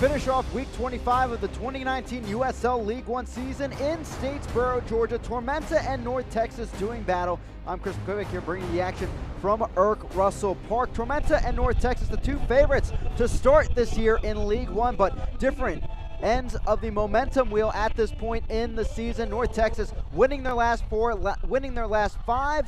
finish off Week 25 of the 2019 USL League One season in Statesboro, Georgia. Tormenta and North Texas doing battle. I'm Chris McCormick here bringing you the action from Irk Russell Park. Tormenta and North Texas, the two favorites to start this year in League One, but different ends of the momentum wheel at this point in the season. North Texas winning their last winning their last 5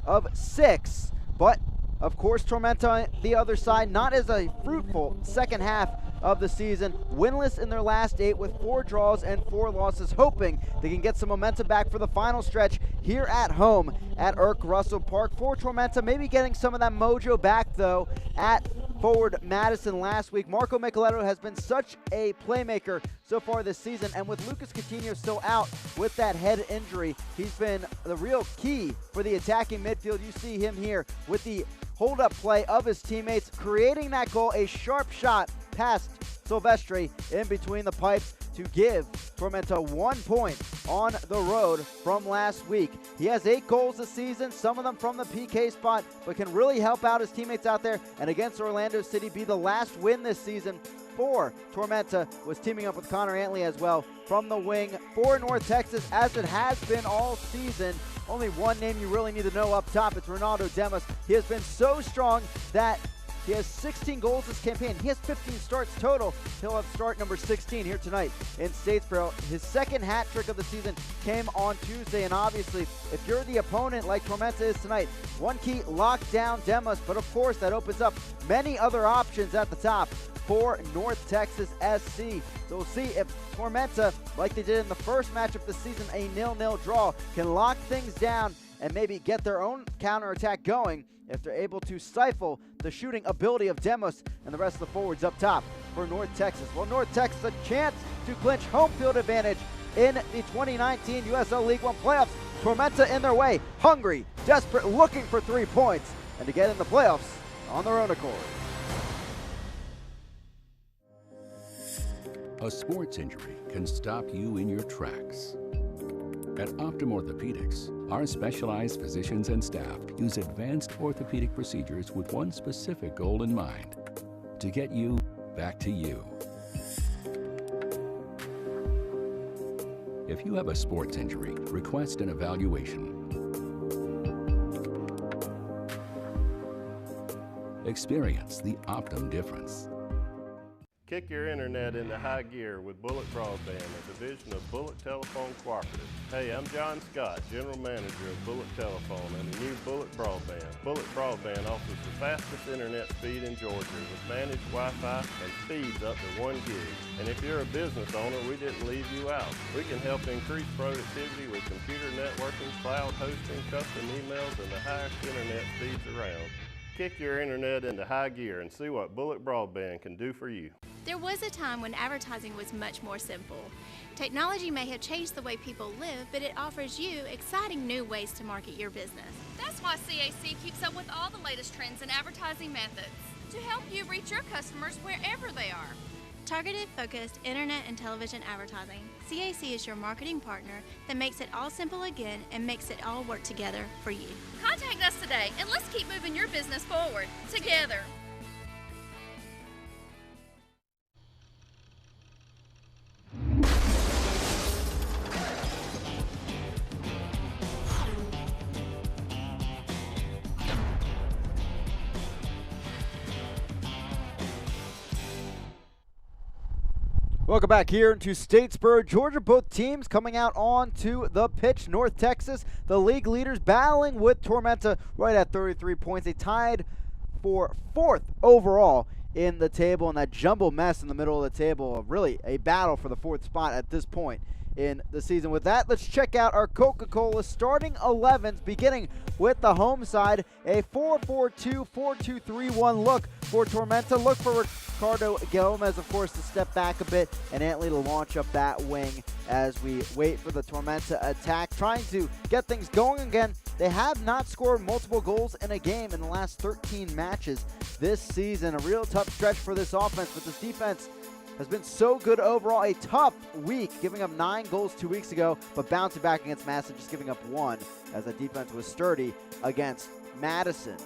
of 6, but of course, Tormenta on the other side, not as a fruitful second half of the season. Winless in their last 8 with 4 draws and 4 losses, hoping they can get some momentum back for the final stretch here at home at Irk Russell Park. For Tormenta, maybe getting some of that mojo back, though, at forward Madison last week. Marco Micheletto has been such a playmaker so far this season, and with Lucas Coutinho still out with that head injury, he's been the real key for the attacking midfield. You see him here with the hold-up play of his teammates, creating that goal, a sharp shot past Silvestri in between the pipes to give Tormenta 1 point on the road from last week. He has 8 goals this season, some of them from the PK spot, but can really help out his teammates out there, and against Orlando City be the last win this season for Tormenta, was teaming up with Connor Antley as well from the wing for North Texas, as it has been all season. Only one name you really need to know up top. It's Ronaldo Demas. He has been so strong that he has 16 goals this campaign. He has 15 starts total. He'll have start number 16 here tonight in Statesboro. His second hat trick of the season came on Tuesday, and obviously, if you're the opponent like Tormenta is tonight, one key, lock down Demas, but of course that opens up many other options at the top for North Texas SC. So we'll see if Tormenta, like they did in the first match of the season, a 0-0 draw, can lock things down and maybe get their own counterattack going if they're able to stifle the shooting ability of Demos and the rest of the forwards up top for North Texas. Well, North Texas a chance to clinch home field advantage in the 2019 USL League One playoffs. Tormenta in their way, hungry, desperate, looking for 3 points and to get in the playoffs on their own accord. A sports injury can stop you in your tracks. At Optum Orthopedics, our specialized physicians and staff use advanced orthopedic procedures with one specific goal in mind: to get you back to you. If you have a sports injury, request an evaluation. Experience the Optum difference. Kick your internet into high gear with Bullet Broadband, a division of Bullet Telephone Cooperative. Hey, I'm John Scott, General Manager of Bullet Telephone and the new Bullet Broadband. Bullet Broadband offers the fastest internet speed in Georgia with managed Wi-Fi and speeds up to 1 gig. And if you're a business owner, we didn't leave you out. We can help increase productivity with computer networking, cloud hosting, custom emails, and the highest internet speeds around. Kick your internet into high gear and see what Bullet Broadband can do for you. There was a time when advertising was much more simple. Technology may have changed the way people live, but it offers you exciting new ways to market your business. That's why CAC keeps up with all the latest trends in advertising methods to help you reach your customers wherever they are. Targeted, focused internet and television advertising. CAC is your marketing partner that makes it all simple again and makes it all work together for you. Contact us today and let's keep moving your business forward together. Welcome back here into Statesboro, Georgia. Both teams coming out onto the pitch. North Texas, the league leaders, battling with Tormenta right at 33 points. They tied for 4th overall in the table, and that jumble mess in the middle of the table, really a battle for the 4th spot at this point in the season. With that, let's check out our Coca-Cola starting 11s, beginning with the home side. A 4-4-2, 4-2-3-1 look for Tormenta. Look for Ricardo Gomez, of course, to step back a bit, and Antley to launch up that wing as we wait for the Tormenta attack, trying to get things going again. They have not scored multiple goals in a game in the last 13 matches this season. A real tough stretch for this offense, but this defense has been so good overall. A tough week, giving up 9 goals 2 weeks ago, but bouncing back against Madison, just giving up 1, as the defense was sturdy against Madison.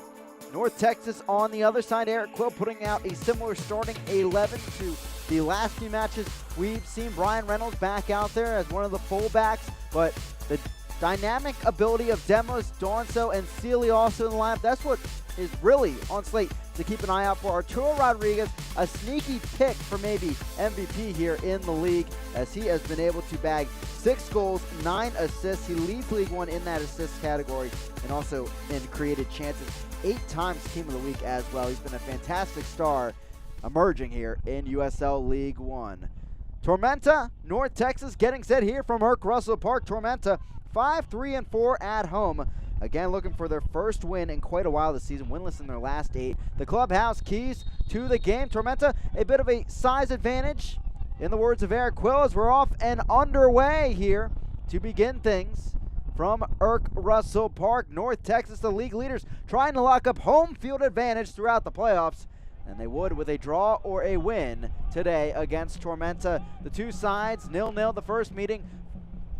North Texas on the other side, Eric Quill putting out a similar starting 11 to the last few matches, we've seen Brian Reynolds back out there as one of the fullbacks, but the dynamic ability of Demos, Donso, and Sealy also in the lineup, that's what is really on slate to keep an eye out for. Arturo Rodriguez, a sneaky pick for maybe MVP here in the league, as he has been able to bag 6 goals, 9 assists. He leads League One in that assist category and also in created chances. 8 times Team of the Week as well. He's been a fantastic star emerging here in USL League One. Tormenta, North Texas, getting set here from Erk Russell Park. Tormenta 5-3-4 at home. Again, looking for their first win in quite a while this season, winless in their last 8. The clubhouse keys to the game. Tormenta, a bit of a size advantage. In the words of Eric Quill, as we're off and underway here to begin things from Erk Russell Park. North Texas, the league leaders, trying to lock up home field advantage throughout the playoffs, and they would with a draw or a win today against Tormenta. The two sides 0-0 the first meeting,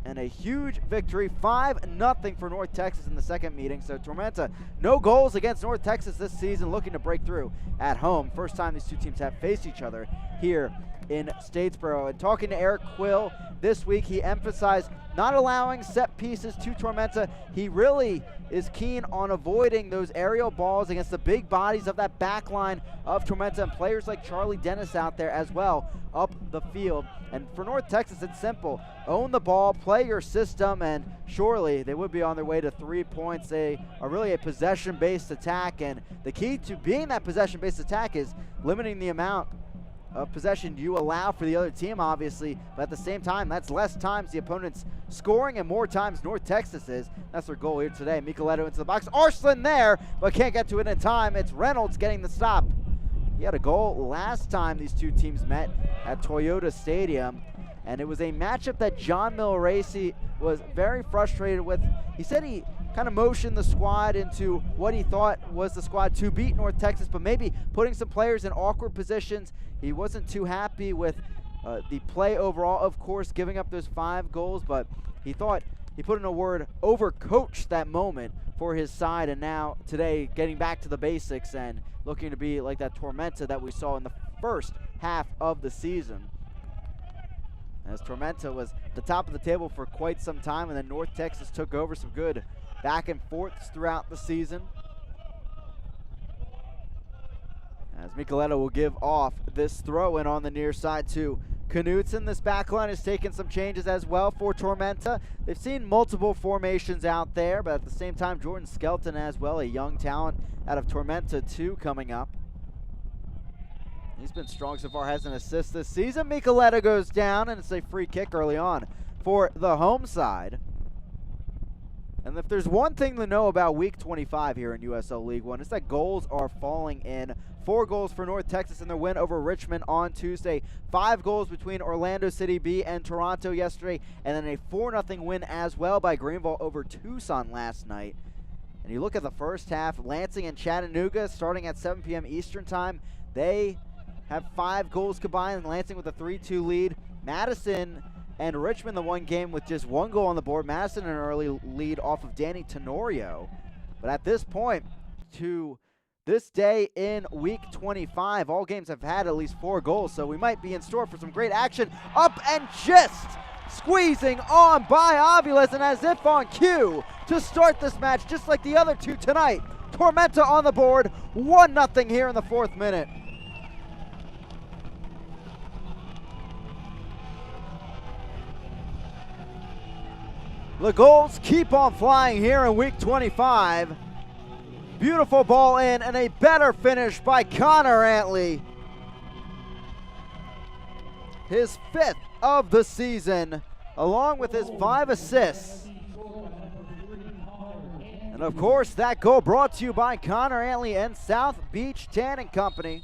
and a huge victory, 5-0 for North Texas in the second meeting. So Tormenta, no goals against North Texas this season, looking to break through at home. First time these two teams have faced each other here in Statesboro. And talking to Eric Quill this week, he emphasized not allowing set pieces to Tormenta. He really is keen on avoiding those aerial balls against the big bodies of that back line of Tormenta, and players like Charlie Dennis out there as well up the field. And for North Texas, it's simple. Own the ball, play your system, and surely they would be on their way to 3 points. They are really a possession-based attack, and the key to being that possession-based attack is limiting the amount of possession you allow for the other team, obviously, but at the same time, that's less times the opponent's scoring and more times North Texas is. That's their goal here today. Micheletto into the box. Arslan there, but can't get to it in time. It's Reynolds getting the stop. He had a goal last time these two teams met at Toyota Stadium, and it was a matchup that John Milracy was very frustrated with. He said he kind of motioned the squad into what he thought was the squad to beat North Texas, but maybe putting some players in awkward positions. He wasn't too happy with the play overall, of course, giving up those 5 goals, but he thought he put in a word, overcoached that moment for his side, and now today getting back to the basics and looking to be like that Tormenta that we saw in the first half of the season. As Tormenta was at the top of the table for quite some time, and then North Texas took over. Some good back and forths throughout the season. As Micheletto will give off this throw in on the near side to Knutson. This back line has taken some changes as well for Tormenta. They've seen multiple formations out there, but at the same time, Jordan Skelton as well, a young talent out of Tormenta 2 coming up. He's been strong so far, has an assist this season. Micheletto goes down, and it's a free kick early on for the home side. And if there's one thing to know about Week 25 here in USL League One, it's that goals are falling in. 4 goals for North Texas in their win over Richmond on Tuesday. 5 goals between Orlando City B and Toronto yesterday, and then a 4-0 win as well by Greenville over Tucson last night. And you look at the first half, Lansing and Chattanooga starting at 7 p.m. Eastern time. They have 5 goals combined, Lansing with a 3-2 lead. Madison and Richmond the one game with just 1 goal on the board. Madison an early lead off of Danny Tenorio. But at this point, to this day in Week 25, all games have had at least 4 goals, so we might be in store for some great action. Up and just squeezing on by Aviles, and as if on cue to start this match, just like the other 2 tonight. Tormenta on the board, 1-0 here in the 4th minute. The goals keep on flying here in Week 25. Beautiful ball in, and a better finish by Connor Antley. His 5th of the season, along with his 5 assists. And of course, that goal brought to you by Connor Antley and South Beach Tanning Company.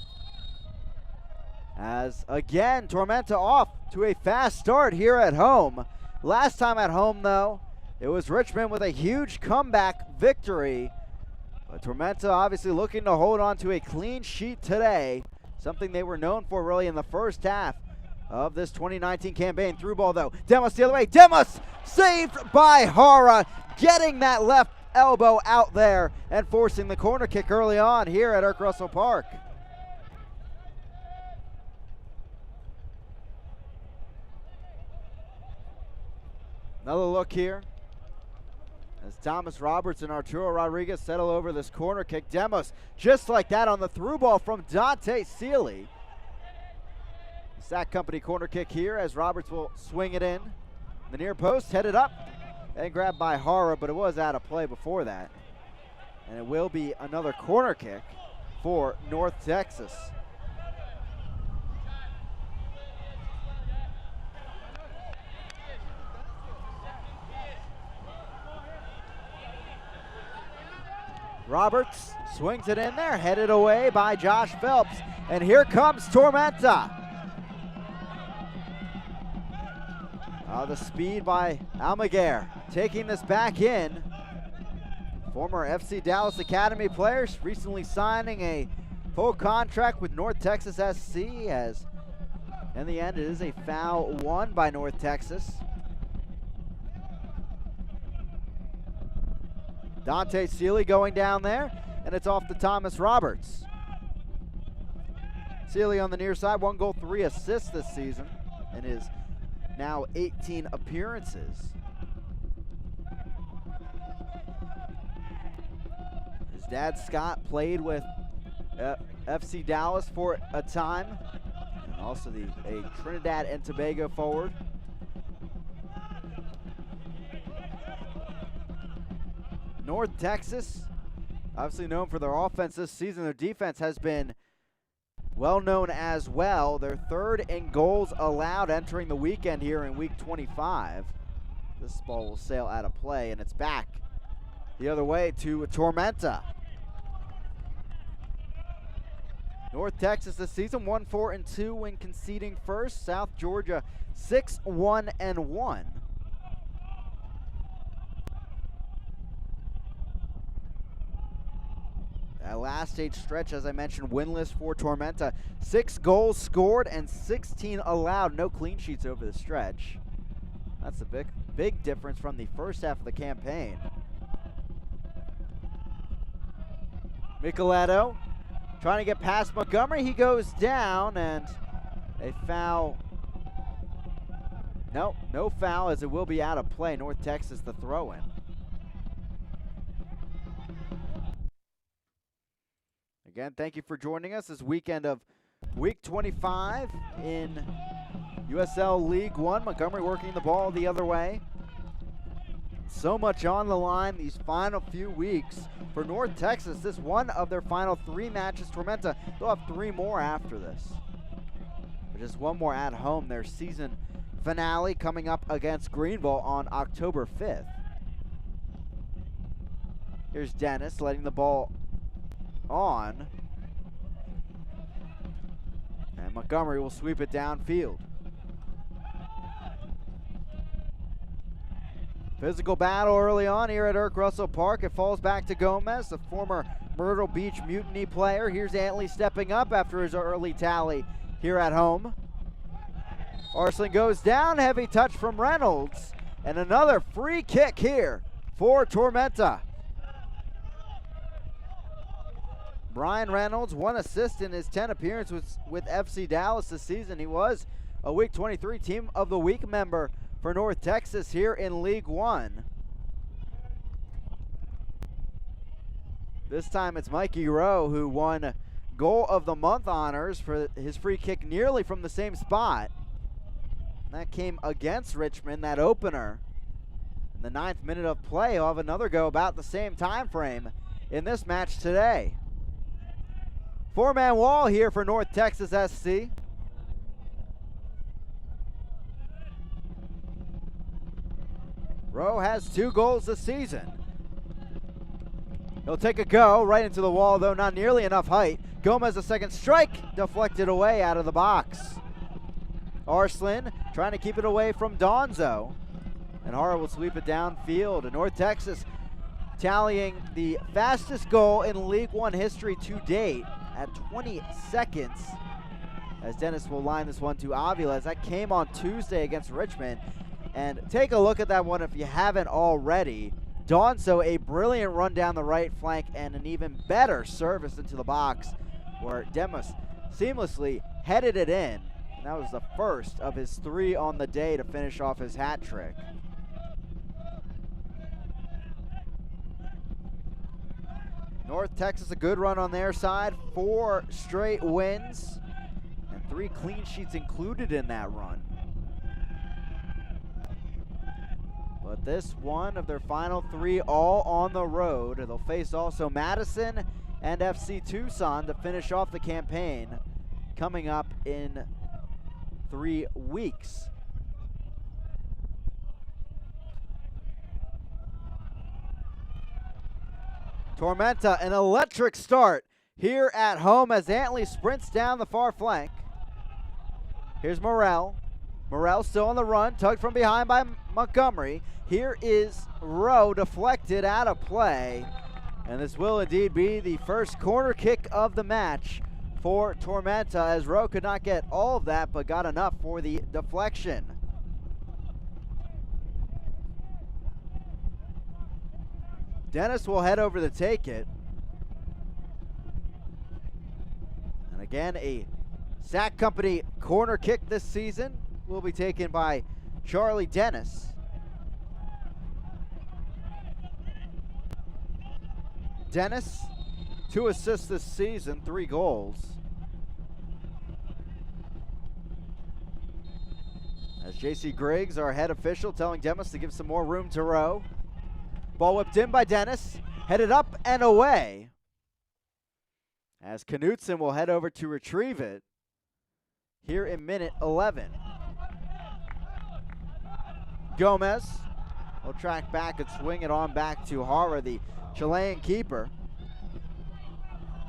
As again, Tormenta off to a fast start here at home. Last time at home, though, it was Richmond with a huge comeback victory. But Tormenta obviously looking to hold on to a clean sheet today, something they were known for really in the first half of this 2019 campaign. Through ball, though. Demos the other way. Demos saved by Hara, getting that left elbow out there and forcing the corner kick early on here at Erk Russell Park. Another look here as Thomas Roberts and Arturo Rodriguez settle over this corner kick. Demos just like that on the through ball from Dante Sealy. Sack Company corner kick here as Roberts will swing it in. The near post headed up and grabbed by Hara, but it was out of play before that. And it will be another corner kick for North Texas. Roberts swings it in there, headed away by Josh Phelps. And here comes Tormenta. The speed by Almaguer, taking this back in. Former FC Dallas Academy players recently signing a full contract with North Texas SC, as in the end it is a foul won by North Texas. Dante Sealy going down there, and it's off to Thomas Roberts. Sealy on the near side, 1 goal, 3 assists this season, and his now 18 appearances. His dad, Scott, played with FC Dallas for a time, and also a Trinidad and Tobago forward. North Texas, obviously known for their offense this season. Their defense has been well known as well. They're 3rd in goals allowed entering the weekend here in week 25. This ball will sail out of play, and it's back the other way to Tormenta. North Texas this season 1-4-2 when conceding first. South Georgia 6-1-1. That last stage stretch, as I mentioned, winless for Tormenta. 6 goals scored and 16 allowed. No clean sheets over the stretch. That's a big difference from the first half of the campaign. Micheletto trying to get past Montgomery. He goes down, and a foul. No foul, as it will be out of play. North Texas the throw-in. Again, thank you for joining us this weekend of week 25 in USL League One. Montgomery working the ball the other way. So much on the line these final few weeks for North Texas. This one of their final 3 matches. Tormenta, they'll have 3 more after this. But just 1 more at home. Their season finale coming up against Greenville on October 5th. Here's Dennis letting the ball on, and Montgomery will sweep it downfield. Physical battle early on here at Irk Russell Park. It falls back to Gomez, the former Myrtle Beach Mutiny player. Here's Antley stepping up after his early tally here at home. Arslan goes down, heavy touch from Reynolds, and another free kick here for Tormenta. Brian Reynolds, 1 assist in his 10 appearances with FC Dallas this season. He was a Week 23 Team of the Week member for North Texas here in League One. This time it's Mikey Rowe who won Goal of the Month honors for his free kick nearly from the same spot. That came against Richmond, that opener. In the 9th minute of play, he'll have another go about the same time frame in this match today. 4-man wall here for North Texas SC. Rowe has 2 goals this season. He'll take a go right into the wall, though not nearly enough height. Gomez a second strike, deflected away out of the box. Arslan trying to keep it away from Donzo. And Hara will sweep it downfield. And North Texas tallying the fastest goal in League One history to date at 20 seconds. As Dennis will line this one to Aviles. That came on Tuesday against Richmond. And take a look at that one if you haven't already. Donzo, a brilliant run down the right flank and an even better service into the box where Demos seamlessly headed it in. And that was the first of his 3 on the day to finish off his hat trick. North Texas, a good run on their side, 4 straight wins, and 3 clean sheets included in that run. But this one of their final 3 all on the road. They'll face also Madison and FC Tucson to finish off the campaign coming up in 3 weeks. Tormenta, an electric start here at home as Antley sprints down the far flank. Here's Morrell. Morrell still on the run, tugged from behind by Montgomery. Here is Rowe, deflected out of play. And this will indeed be the first corner kick of the match for Tormenta, as Rowe could not get all of that, but got enough for the deflection. Dennis will head over to take it. And again, a Sack Company corner kick this season will be taken by Charlie Dennis. Dennis, 2 assists this season, 3 goals. As J.C. Griggs, our head official, telling Dennis to give some more room to Rowe. Ball whipped in by Dennis, headed up and away. As Knutson will head over to retrieve it here in minute 11. Gomez will track back and swing it on back to Hara, the Chilean keeper.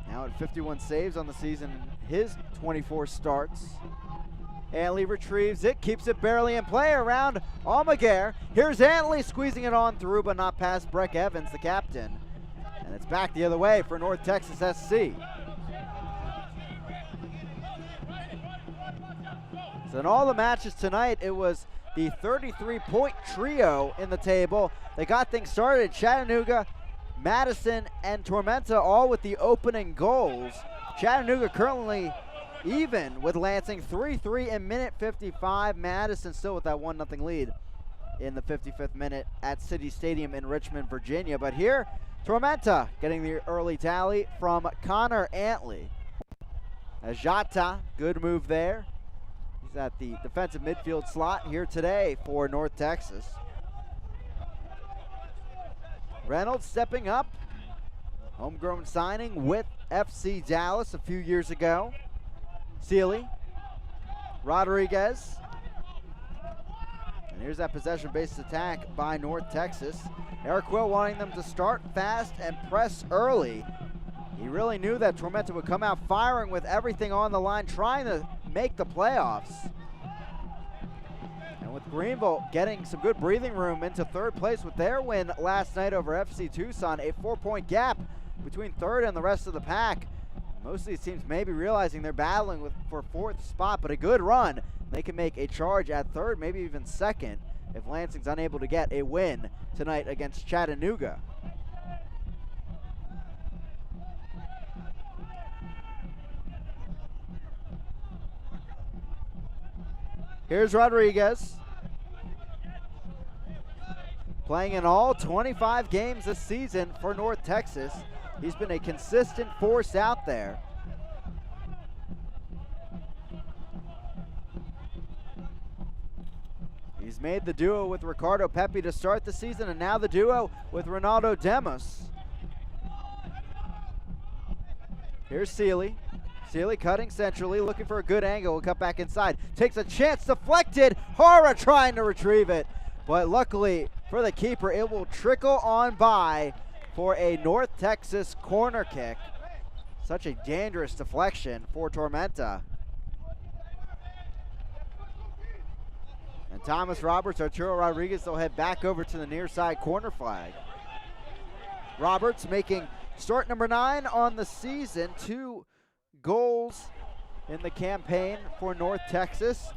Now at 51 saves on the season in his 24 starts. Antley retrieves it, keeps it barely in play around Almaguer. Here's Antley squeezing it on through, but not past Breck Evans, the captain. And it's back the other way for North Texas SC. So in all the matches tonight, it was the 33-point trio in the table. They got things started. Chattanooga, Madison, and Tormenta all with the opening goals. Chattanooga currently even with Lansing, 3-3 in minute 55. Madison still with that 1-0 lead in the 55th minute at City Stadium in Richmond, Virginia. But here, Tormenta getting the early tally from Connor Antley. As Jata, good move there. He's at the defensive midfield slot here today for North Texas. Reynolds stepping up. Homegrown signing with FC Dallas a few years ago. Sealy, Rodriguez. And here's that possession-based attack by North Texas. Eric Quill wanting them to start fast and press early. He really knew that Tormenta would come out firing with everything on the line, trying to make the playoffs. And with Greenville getting some good breathing room into third place with their win last night over FC Tucson, a 4-point gap between third and the rest of the pack. Most of these teams may be realizing they're battling for 4th spot, but a good run. They can make a charge at third, maybe even second, if Lansing's unable to get a win tonight against Chattanooga. Here's Rodriguez. Playing in all 25 games this season for North Texas. He's been a consistent force out there. He's made the duo with Ricardo Pepe to start the season, and now the duo with Ronaldo Demos. Here's Sealy. Sealy cutting centrally, looking for a good angle. Will cut back inside. Takes a chance, deflected. Hara trying to retrieve it. But luckily for the keeper, it will trickle on by for a North Texas corner kick. Such a dangerous deflection for Tormenta. And Thomas Roberts, Arturo Rodriguez, will head back over to the near side corner flag. Roberts making start number 9 on the season. 2 goals in the campaign for North Texas.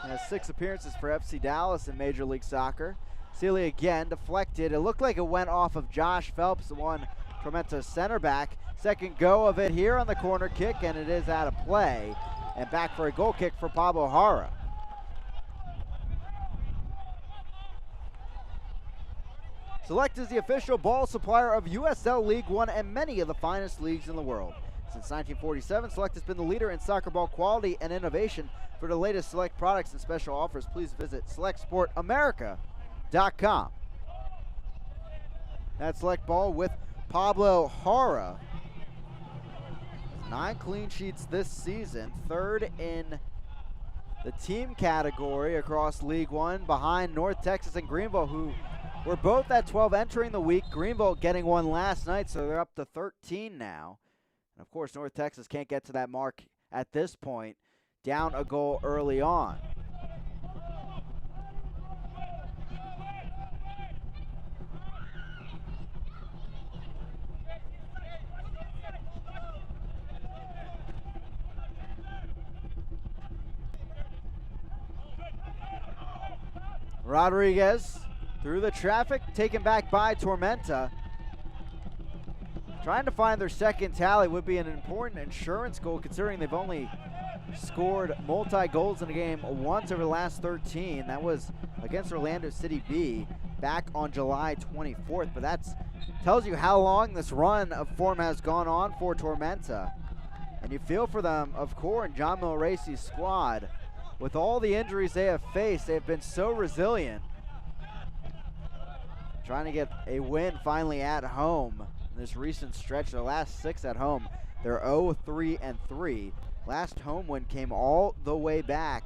He has 6 appearances for FC Dallas in Major League Soccer. Sealy again deflected. It looked like it went off of Josh Phelps, the one Tormenta's center back. Second go of it here on the corner kick, and it is out of play. And back for a goal kick for Pablo Hara. Select is the official ball supplier of USL League One and many of the finest leagues in the world. Since 1947, Select has been the leader in soccer ball quality and innovation. For the latest Select products and special offers, please visit selectsportamerica.com. That Select ball with Pablo Jara. 9 clean sheets this season, 3rd in the team category across League One, behind North Texas and Greenville, who were both at 12 entering the week. Greenville getting one last night, so they're up to 13 now. And of course, North Texas can't get to that mark at this point, down a goal early on. Rodriguez through the traffic, taken back by Tormenta. Trying to find their second tally would be an important insurance goal, considering they've only scored multi-goals in a game once over the last 13. That was against Orlando City B back on July 24th. But that tells you how long this run of form has gone on for Tormenta. And you feel for them, of course, in John Milracy's squad. With all the injuries they have faced, they've been so resilient. Trying to get a win finally at home in this recent stretch. Their last 6 at home, they're 0-3-3. Last home win came all the way back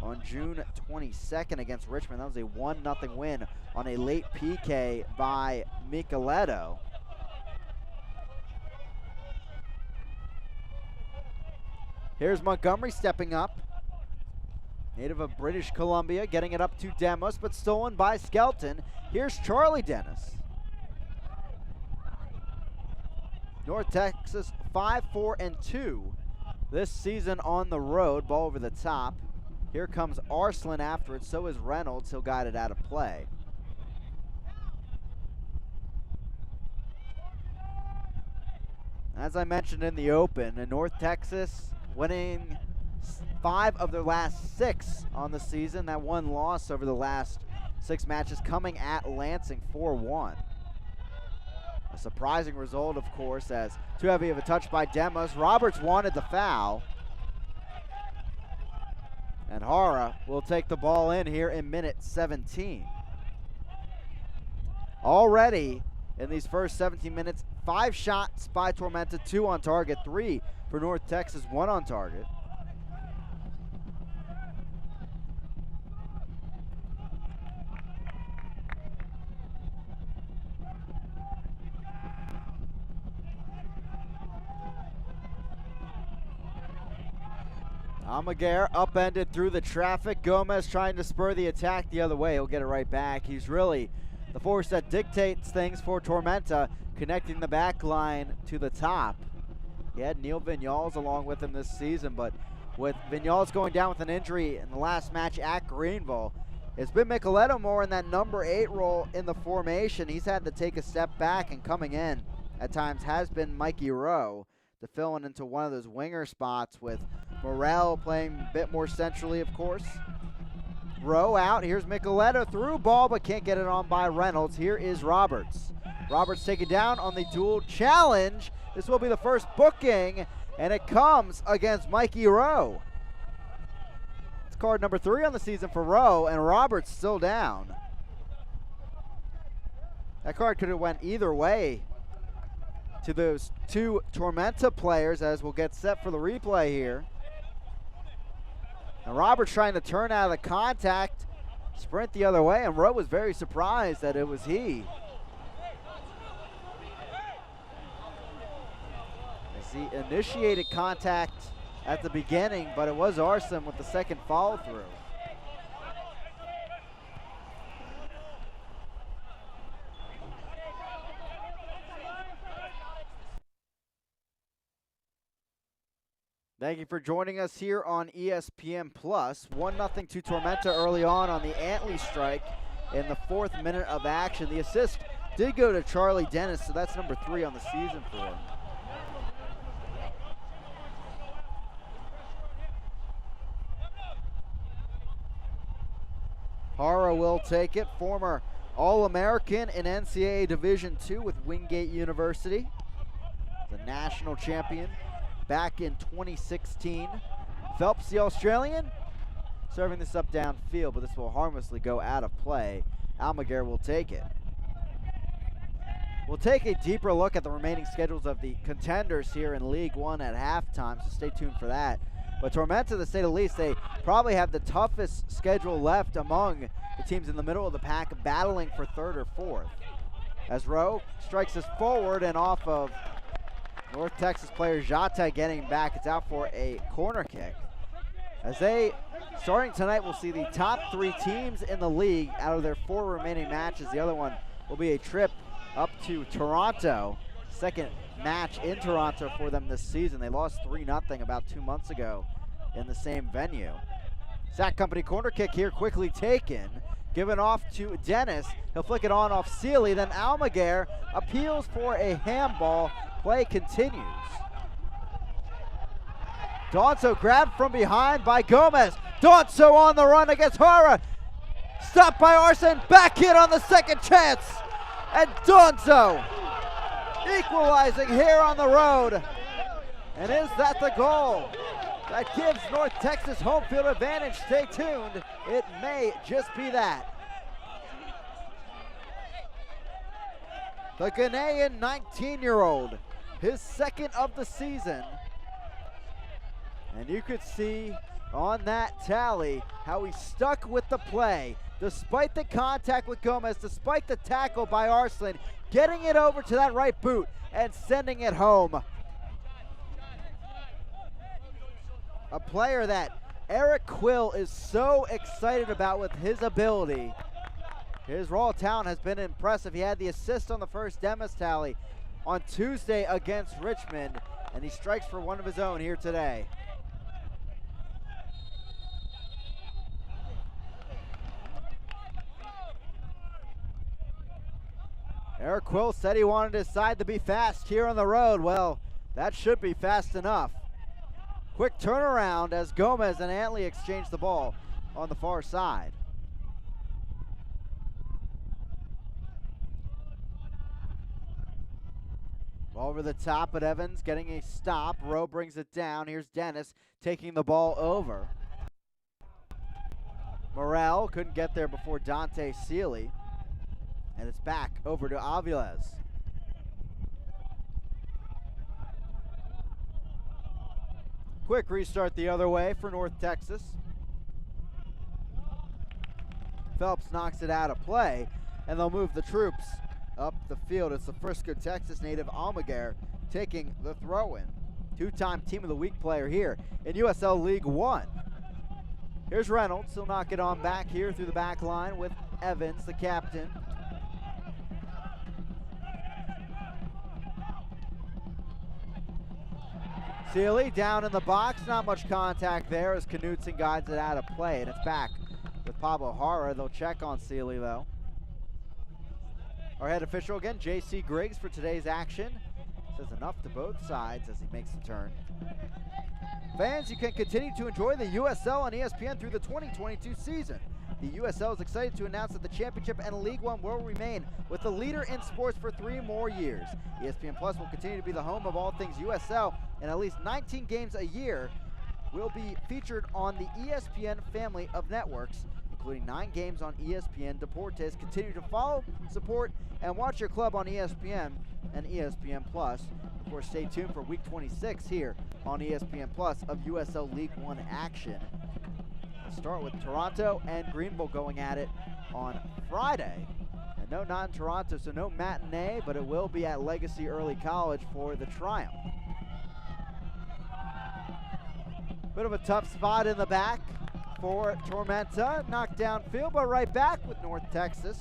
on June 22nd against Richmond. That was a 1-0 win on a late PK by Micheletto. Here's Montgomery stepping up. Native of British Columbia, getting it up to Demos, but stolen by Skelton. Here's Charlie Dennis. North Texas 5-4-2 this season on the road. Ball over the top. Here comes Arslan after it, so is Reynolds. He'll guide it out of play. As I mentioned in the open, in North Texas winning 5 of their last 6 on the season. That one loss over the last 6 matches coming at Lansing 4-1. A surprising result, of course, as too heavy of a touch by Demos. Roberts wanted the foul. And Jara will take the ball in here in minute 17. Already in these first 17 minutes, 5 shots by Tormenta, 2 on target, 3 for North Texas, 1 on target. Almaguer upended through the traffic. Gomez trying to spur the attack the other way. He'll get it right back. He's really the force that dictates things for Tormenta, connecting the back line to the top. He had Neil Vignals along with him this season, but with Vignals going down with an injury in the last match at Greenville, it's been Micheletto more in that number 8 role in the formation. He's had to take a step back, and coming in at times has been Mikey Rowe to fill in into one of those winger spots, with Morel playing a bit more centrally, of course. Rowe out. Here's Micheletto through ball, but can't get it on by Reynolds. Here is Roberts. Roberts taken down on the dual challenge. This will be the first booking, and it comes against Mikey Rowe. It's card number 3 on the season for Rowe, and Roberts still down. That card could have went either way to those 2 Tormenta players, as we'll get set for the replay here. And Roberts trying to turn out of the contact, sprint the other way, and Rowe was very surprised that it was he. As he initiated contact at the beginning, but it was Arson with the second follow through. Thank you for joining us here on ESPN Plus. 1-0 to Tormenta early on the Antley strike in the 4th minute of action. The assist did go to Charlie Dennis, so that's number 3 on the season for him. Jara will take it. Former All-American in NCAA Division II with Wingate University. The national champion back in 2016. Phelps, the Australian, serving this up downfield, but this will harmlessly go out of play. Almaguer will take it. We'll take a deeper look at the remaining schedules of the contenders here in League One at halftime, so stay tuned for that. But Tormenta, to say the least, they probably have the toughest schedule left among the teams in the middle of the pack, battling for third or fourth. As Rowe strikes us forward and off of North Texas player Jata getting back, it's out for a corner kick. As they, starting tonight, we'll see the top 3 teams in the league out of their 4 remaining matches. The other one will be a trip up to Toronto. Second match in Toronto for them this season. They lost 3-0 about 2 months ago in the same venue. Sack Company corner kick here, quickly taken. Given off to Dennis. He'll flick it on off Sealy. Then Almaguer appeals for a handball. Play continues. Donso grabbed from behind by Gomez. Donso on the run against Hara. Stopped by Arson. Back in on the second chance. And Donso equalizing here on the road. And is that the goal that gives North Texas home field advantage? Stay tuned. It may just be that. The Ghanaian 19-year-old, his second of the season. And you could see on that tally how he stuck with the play. Despite the contact with Gomez, despite the tackle by Arslan, getting it over to that right boot and sending it home. A player that Eric Quill is so excited about with his ability. His raw talent has been impressive. He had the assist on the first Demis tally on Tuesday against Richmond, and he strikes for one of his own here today. Eric Quill said he wanted his side to be fast here on the road. Well, that should be fast enough. Quick turnaround as Gomez and Antley exchange the ball on the far side. Over the top, but Evans getting a stop. Rowe brings it down. Here's Dennis taking the ball over. Morel couldn't get there before Dante Sealy. And it's back over to Aviles. Quick restart the other way for North Texas. Phelps knocks it out of play, and they'll move the troops up the field. It's the Frisco, Texas native Almaguer taking the throw-in. Two-time Team of the Week player here in USL League One. Here's Reynolds. He'll knock it on back here through the back line with Evans, the captain. Sealy down in the box. Not much contact there as Knutson guides it out of play, and it's back with Pablo Hara. They'll check on Sealy, though. Our head official again, J.C. Griggs, for today's action. Says enough to both sides as he makes the turn. Fans, you can continue to enjoy the USL on ESPN through the 2022 season. The USL is excited to announce that the championship and League One will remain with the leader in sports for 3 more years. ESPN Plus will continue to be the home of all things USL, and at least 19 games a year will be featured on the ESPN family of networks, including 9 games on ESPN Deportes. Continue to follow, support, and watch your club on ESPN and ESPN Plus. Of course, stay tuned for Week 26 here on ESPN Plus of USL League One action. We'll start with Toronto and Greenville going at it on Friday. And no, not in Toronto, so no matinee, but it will be at Legacy Early College for the Triumph. Bit of a tough spot in the back for Tormenta. Knocked downfield, but right back with North Texas.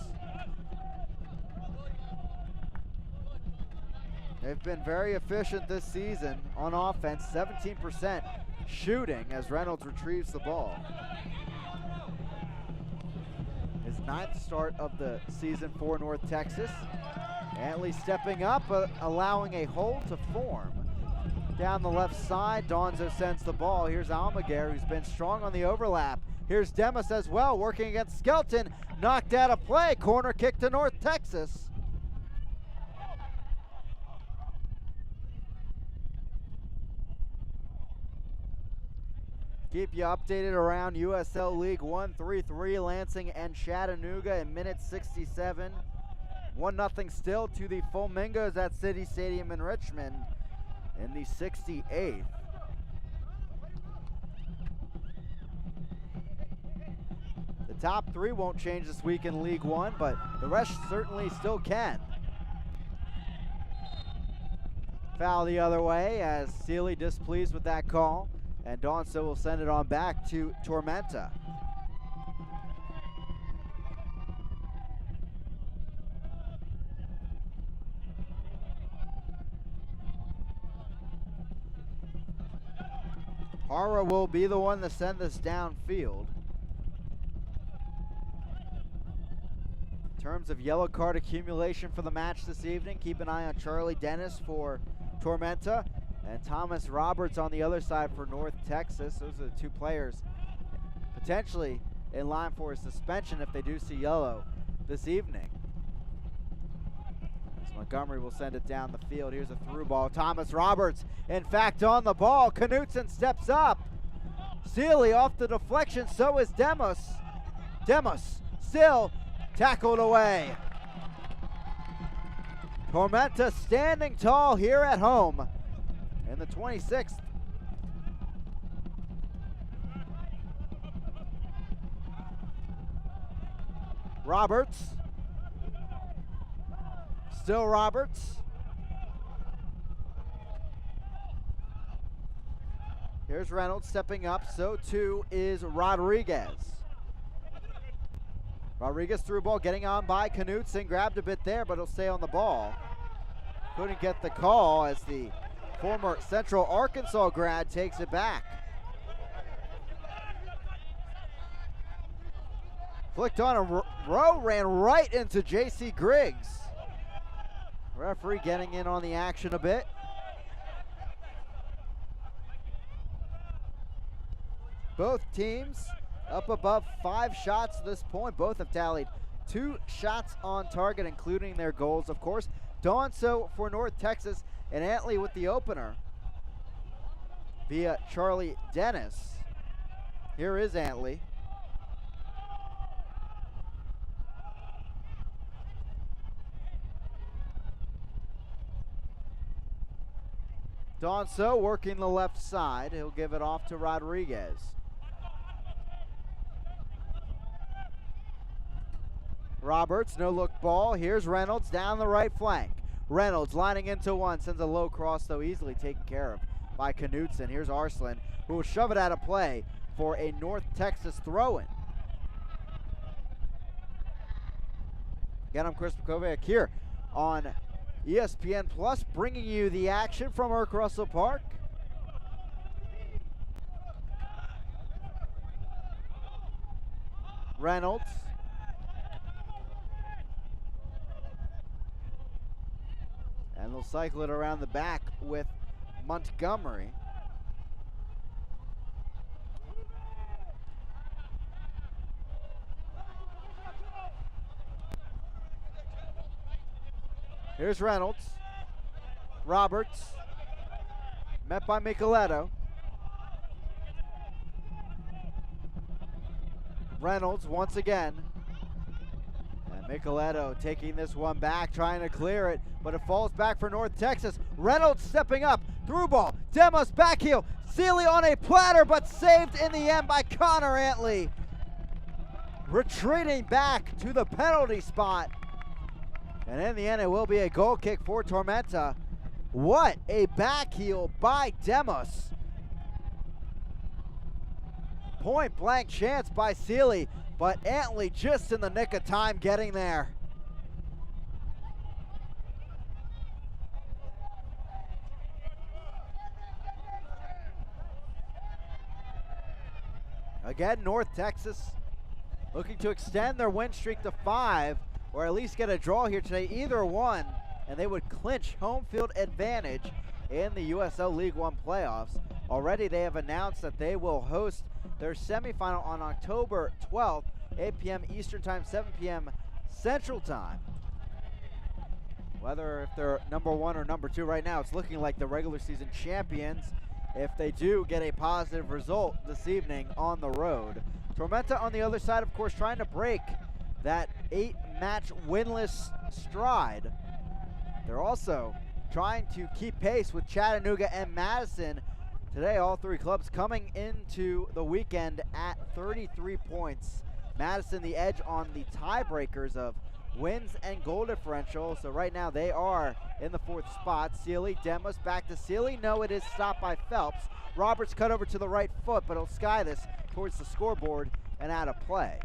They've been very efficient this season on offense, 17% shooting as Reynolds retrieves the ball. His 9th start of the season for North Texas. Antley stepping up, but allowing a hold to form. Down the left side, Donzo sends the ball. Here's Almaguer, who's been strong on the overlap Here's Demas as well, working against Skelton. Knocked out of play. Corner kick to North Texas. Keep you updated around USL League 1, 3-3 Lansing and Chattanooga in minute 67. 1-0 still to the Flamingos at City Stadium in Richmond in the 68th. The top three won't change this week in League 1, but the rest certainly still can. Foul the other way as Sealy displeased with that call, and Donso will send it on back to Tormenta. Hara will be the one to send this downfield. In terms of yellow card accumulation for the match this evening, keep an eye on Charlie Dennis for Tormenta and Thomas Roberts on the other side for North Texas. Those are the two players potentially in line for a suspension if they do see yellow this evening. As Montgomery will send it down the field. Here's a through ball. Thomas Roberts, in fact, on the ball. Knutson steps up. Sealy off the deflection, so is Demos. Demos still tackled away. Tormenta standing tall here at home in the 26th. Roberts. Still Roberts. Here's Reynolds stepping up, so too is Rodriguez. Rodriguez through ball, getting on by Knutson, grabbed a bit there, but he'll stay on the ball. Couldn't get the call as the former Central Arkansas grad takes it back. Flicked on a row, ran right into J.C. Griggs. Referee getting in on the action a bit. Both teams up above 5 shots at this point. Both have tallied 2 shots on target, including their goals, of course. Donso for North Texas, and Antley with the opener via Charlie Dennis. Here is Antley. Donso working the left side. He'll give it off to Rodriguez. Roberts, no look ball. Here's Reynolds down the right flank. Reynolds lining into one, sends a low cross, though easily taken care of by Knutson. Here's Arslan, who will shove it out of play for a North Texas throw-in. Again, I'm Chris Bukovic here on ESPN Plus, bringing you the action from Irk Russell Park. Reynolds. And they'll cycle it around the back with Montgomery. Here's Reynolds. Roberts. Met by Micheletto. Reynolds once again. And Micheletto taking this one back, trying to clear it, but it falls back for North Texas. Reynolds stepping up. Through ball. Demos back heel. Sealy on a platter, but saved in the end by Connor Antley. Retreating back to the penalty spot. And in the end, it will be a goal kick for Tormenta. What a back heel by Demos. Point blank chance by Sealy, but Antley just in the nick of time getting there. Again, North Texas looking to extend their win streak to 5, or at least get a draw here today. Either one, and they would clinch home field advantage in the USL League One playoffs. Already they have announced that they will host their semifinal on October 12th, 8 p.m. Eastern Time, 7 p.m. Central Time. Whether if they're number 1 or number 2 right now, it's looking like the regular season champions if they do get a positive result this evening on the road. Tormenta on the other side, of course, trying to break that 8-match winless stride. They're also trying to keep pace with Chattanooga and Madison. Today, all 3 clubs coming into the weekend at 33 points. Madison the edge on the tiebreakers of wins and goal differential. So right now they are in the 4th spot. Sealy, Demos back to Sealy. No, it is stopped by Phelps. Roberts cut over to the right foot, but he'll sky this towards the scoreboard and out of play.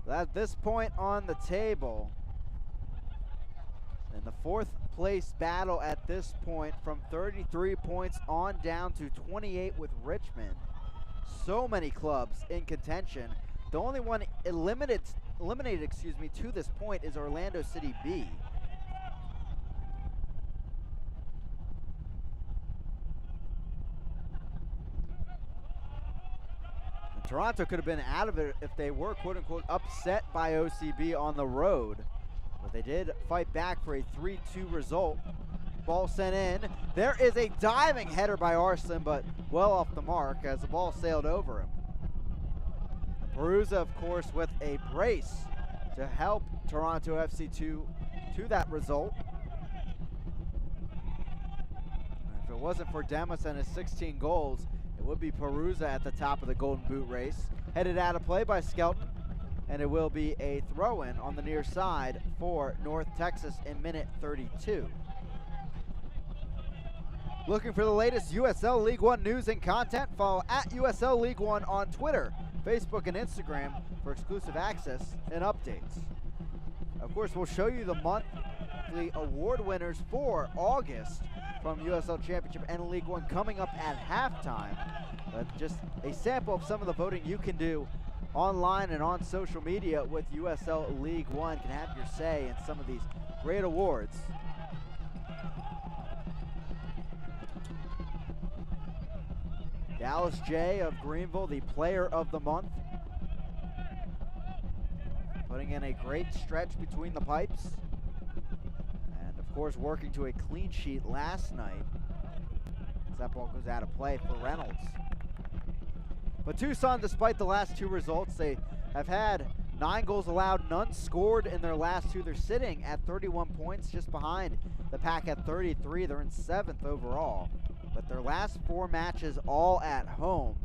At this point on the table, in the 4th place battle at this point, from 33 points on down to 28 with Richmond. So many clubs in contention. The only one eliminated to this point is Orlando City B. And Toronto could have been out of it if they were quote-unquote upset by OCB on the road. But they did fight back for a 3-2 result. Ball sent in. There is a diving header by Arslan, but well off the mark as the ball sailed over him. Perusa, of course, with a brace to help Toronto FC to that result. And if it wasn't for Demos and his 16 goals, it would be Perusa at the top of the Golden Boot race. Headed out of play by Skelton, and it will be a throw-in on the near side for North Texas in minute 32. Looking for the latest USL League One news and content? Follow at USL League One on Twitter, Facebook, and Instagram for exclusive access and updates. Of course, we'll show you the monthly award winners for August from USL Championship and League One coming up at halftime. But just a sample of some of the voting you can do online and on social media with USL League One. Can have your say in some of these great awards. Dallas J of Greenville, the player of the month. Putting in a great stretch between the pipes. And of course working to a clean sheet last night. As that ball goes out of play for Reynolds. But Tucson, despite the last 2 results, they have had 9 goals allowed, none scored in their last 2. They're sitting at 31 points, just behind the pack at 33. They're in 7th overall. But their last 4 matches all at home,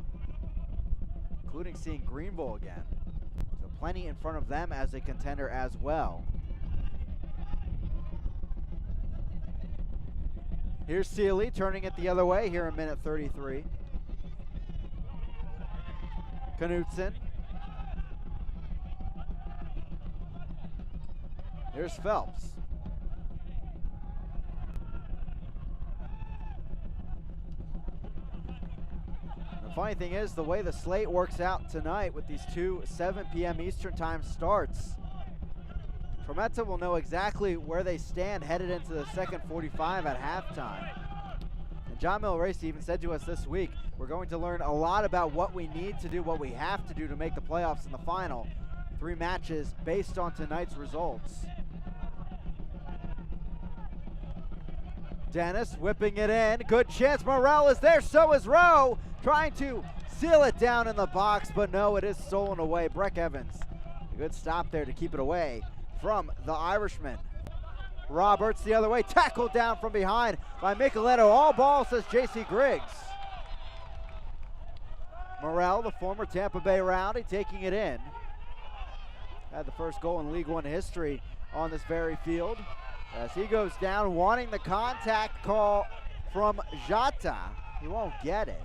including seeing Greenville again. So plenty in front of them as a contender as well. Here's Sealy turning it the other way here in minute 33. Knutson. Here's Phelps. The funny thing is, the way the slate works out tonight with these 2 7 p.m. Eastern Time starts, Tormenta will know exactly where they stand headed into the second 45 at halftime. And John Milracy even said to us this week, we're going to learn a lot about what we need to do, what we have to do to make the playoffs in the final 3 matches based on tonight's results. Dennis whipping it in. Good chance. Morel is there. So is Rowe. Trying to seal it down in the box, but no, it is stolen away. Breck Evans. A good stop there to keep it away from the Irishman. Roberts the other way. Tackled down from behind by Micheletto. All ball, says J.C. Griggs. Morel, the former Tampa Bay Rowdy, taking it in. Had the first goal in League One history on this very field. As he goes down, wanting the contact call from Jata. He won't get it.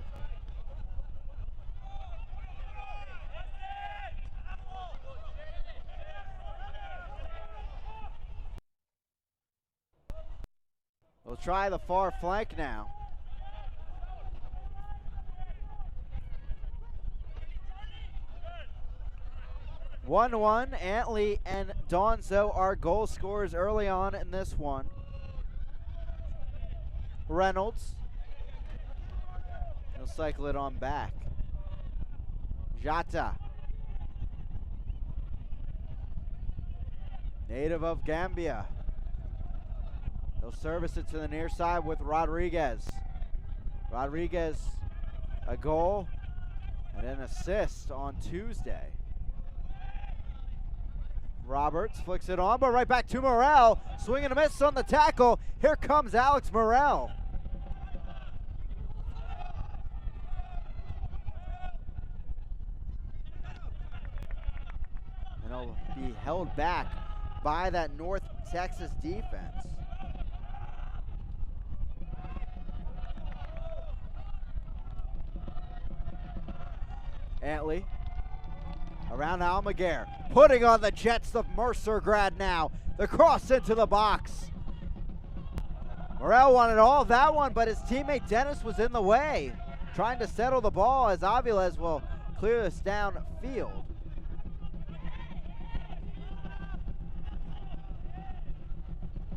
We'll try the far flank now. Antley and Donzo are goal scorers early on in this one. Reynolds. He'll cycle it on back. Jata. Native of Gambia. He'll service it to the near side with Rodriguez. Rodriguez, a goal and an assist on Tuesday. Roberts flicks it on, but right back to Morel. Swing and a miss on the tackle. Here comes Alex Morel. And he'll be held back by that North Texas defense. Antley around Almaguer, putting on the Jets of Mercer grad now. The cross into the box. Morel wanted all of that one, but his teammate Dennis was in the way, trying to settle the ball as Aviles will clear this downfield.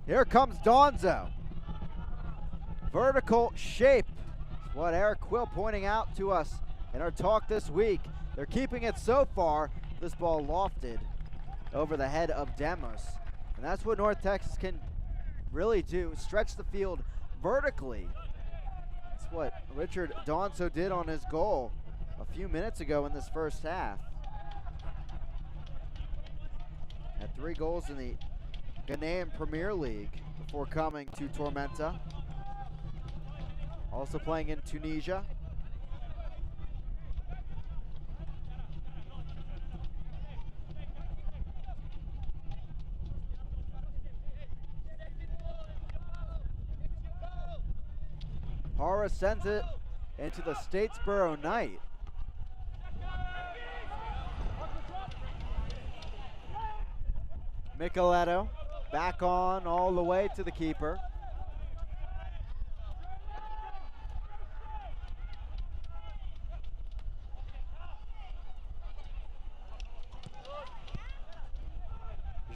Here comes Donzo. Vertical shape is what Eric Quill pointing out to us in our talk this week. They're keeping it so far. This ball lofted over the head of Demos. And that's what North Texas can really do, stretch the field vertically. That's what Richard Donzo did on his goal a few minutes ago in this first half. Had 3 goals in the Ghanaian Premier League before coming to Tormenta. Also playing in Tunisia. Hara sends it into the Statesboro Knight. Micheletto back on all the way to the keeper.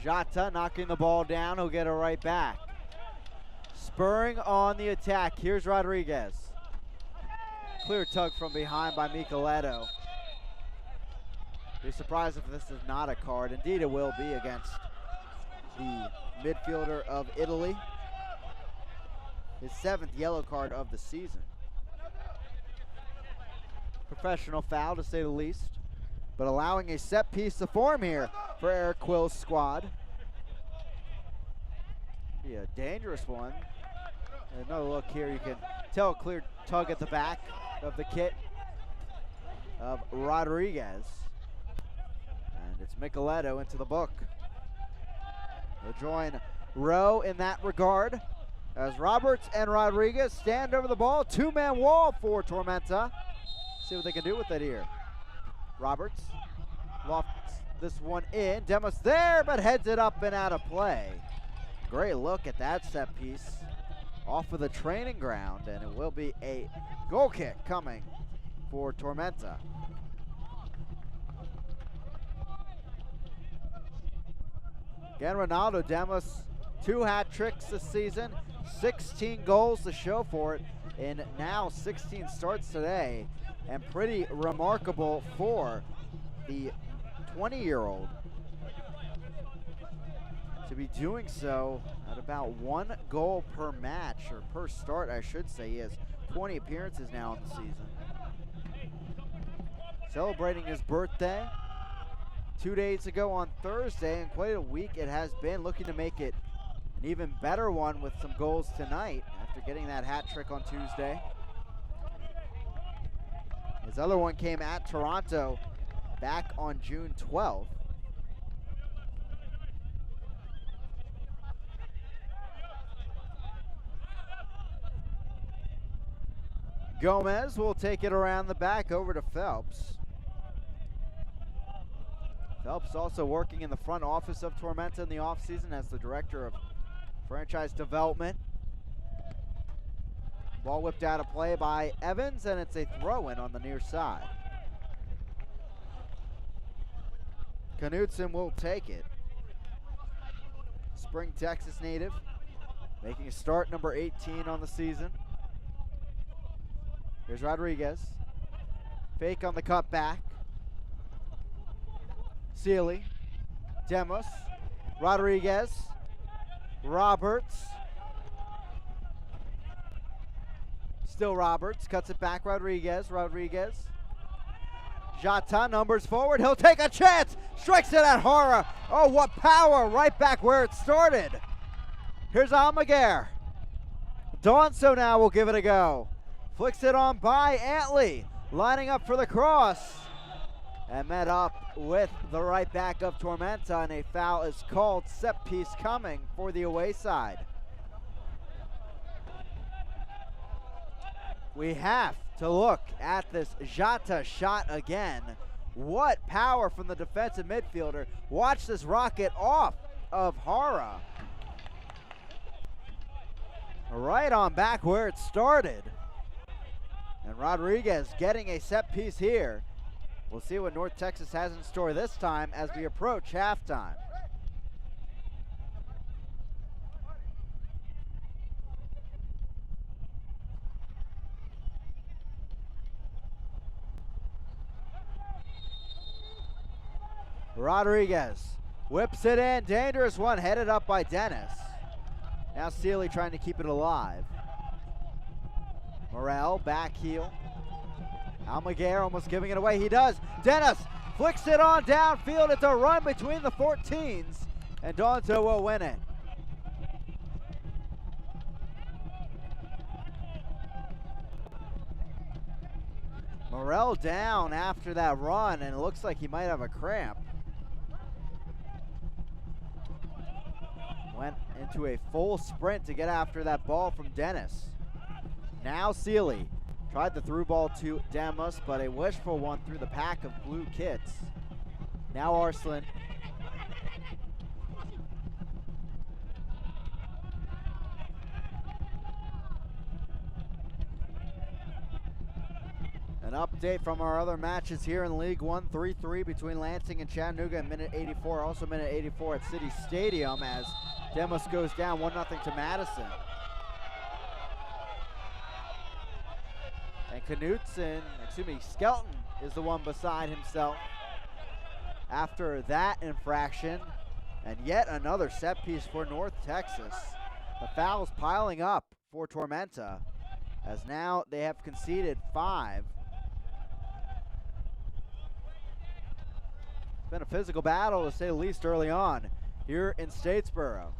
Jata knocking the ball down, he'll get it right back. Spurring on the attack, here's Rodriguez. Clear tug from behind by Micheletto. Be surprised if this is not a card. Indeed it will be against the midfielder of Italy. His 7th yellow card of the season. Professional foul to say the least, but allowing a set piece to form here for Eric Quill's squad. Be a dangerous one. And another look here, you can tell a clear tug at the back of the kit of Rodriguez. And it's Micheletto into the book. They'll join Rowe in that regard as Roberts and Rodriguez stand over the ball. 2-man wall for Tormenta. See what they can do with it here. Roberts lofts this one in. Demos there, but heads it up and out of play. Great look at that set piece off of the training ground, and it will be a goal kick coming for Tormenta. Again, Ronaldo Demos, 2 hat tricks this season, 16 goals to show for it, and now 16 starts today, and pretty remarkable for the 20-year-old to be doing so at about 1 goal per match, or per start, I should say. He has 20 appearances now in the season. Celebrating his birthday 2 days ago on Thursday, and quite a week it has been, looking to make it an even better one with some goals tonight after getting that hat trick on Tuesday. His other one came at Toronto back on June 12th. Gomez will take it around the back over to Phelps. Phelps also working in the front office of Tormenta in the offseason as the director of franchise development. Ball whipped out of play by Evans, and it's a throw-in on the near side. Knutson will take it. Spring Texas native, making a start, number 18 on the season. Here's Rodriguez. Fake on the cut back. Sealy. Demos. Rodriguez. Roberts. Still Roberts. Cuts it back. Rodriguez. Rodriguez. Jata numbers forward. He'll take a chance. Strikes it at Hara. Oh, what power. Right back where it started. Here's Almaguer. Donso now will give it a go. Flicks it on by Antley. Lining up for the cross. And met up with the right back of Tormenta, and a foul is called. Set piece coming for the away side. We have to look at this Jata shot again. What power from the defensive midfielder. Watch this rocket off of Hara. Right on back where it started. And Rodriguez getting a set piece here. We'll see what North Texas has in store this time as we approach halftime. Rodriguez whips it in. Dangerous one headed up by Dennis. Now Sealy trying to keep it alive. Morel back heel. Almaguer almost giving it away. He does. Dennis flicks it on downfield. It's a run between the 14s, and Donto will win it. Morel down after that run, and it looks like he might have a cramp. Went into a full sprint to get after that ball from Dennis. Now Sealy tried the through ball to Demos, but a wishful one through the pack of blue kits. Now Arslan. An update from our other matches here in League One, 3-3 between Lansing and Chattanooga in minute 84. Also minute 84 at City Stadium as Demos goes down 1-0 to Madison. And Skelton is the one beside himself after that infraction. And yet another set piece for North Texas. The fouls piling up for Tormenta as now they have conceded 5. It's been a physical battle to say the least early on here in Statesboro.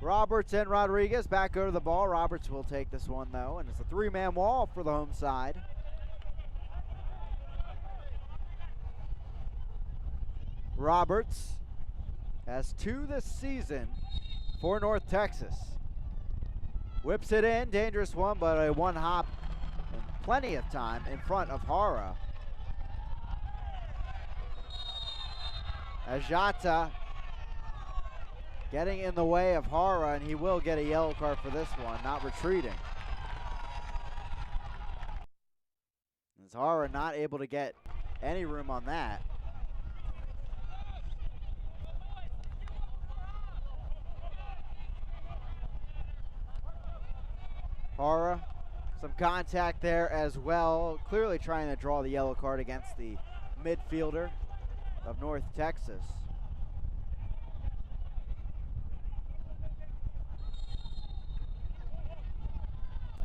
Roberts and Rodriguez back over the ball. Roberts will take this one though, and it's a 3-man wall for the home side. Roberts has 2 this season for North Texas. Whips it in, dangerous one, but a one hop and plenty of time in front of Hara. Ajata getting in the way of Hara, and he will get a yellow card for this one, not retreating. As Hara not able to get any room on that. Hara, some contact there as well, clearly trying to draw the yellow card against the midfielder of North Texas.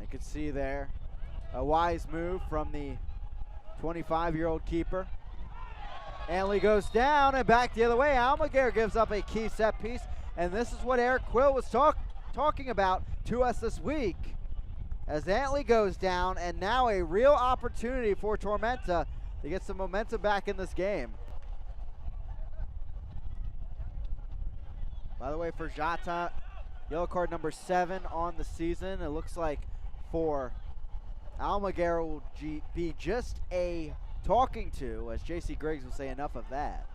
You can see there a wise move from the 25-year-old keeper. Antley goes down and back the other way. Almaguer gives up a key set piece, and this is what Eric Quill was talking about to us this week. As Antley goes down, and now a real opportunity for Tormenta to get some momentum back in this game. By the way, for Jata, yellow card number 7 on the season. It looks like for Almaguer will be just a talking to, as J.C. Griggs will say, enough of that.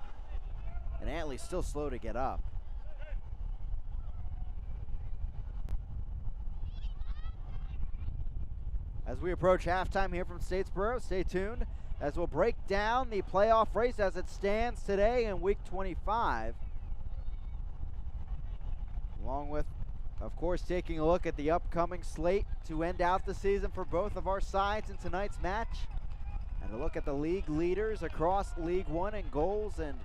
And Antley's still slow to get up. As we approach halftime here from Statesboro, stay tuned as we'll break down the playoff race as it stands today in week 25. Along with, of course, taking a look at the upcoming slate to end out the season for both of our sides in tonight's match. And a look at the league leaders across League One in goals and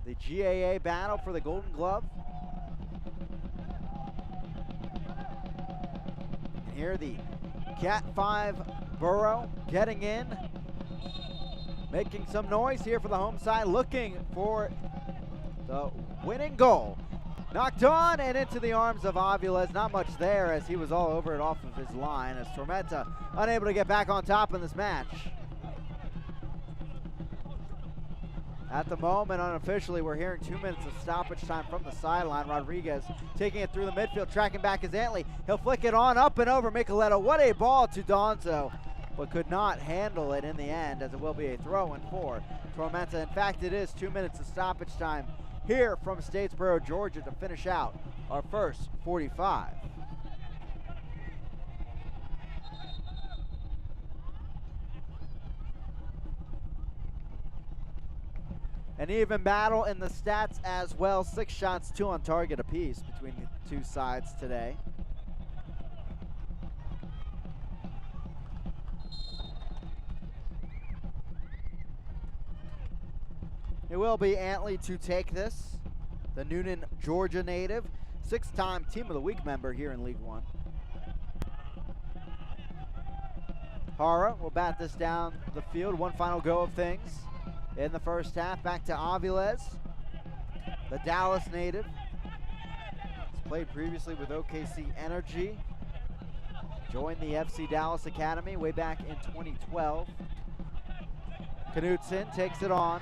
the GAA battle for the Golden Glove. And here the Cat 5 Borough getting in, making some noise here for the home side, looking for the winning goal. Knocked on and into the arms of Aviles. Not much there as he was all over it off of his line, as Tormenta unable to get back on top in this match. At the moment, unofficially, we're hearing 2 minutes of stoppage time from the sideline. Rodriguez taking it through the midfield, tracking back is Antley. He'll flick it on up and over Micheletto. What a ball to Donzo, but could not handle it in the end, as it will be a throw-in for Tormenta. In fact, it is 2 minutes of stoppage time here from Statesboro, Georgia, to finish out our first 45. An even battle in the stats as well. 6 shots, 2 on target apiece between the two sides today. It will be Antley to take this, the Noonan, Georgia native, 6-time Team of the Week member here in League One. Hara will bat this down the field. One final go of things in the first half. Back to Aviles, the Dallas native. He's played previously with OKC Energy. Joined the FC Dallas Academy way back in 2012. Knutson takes it on.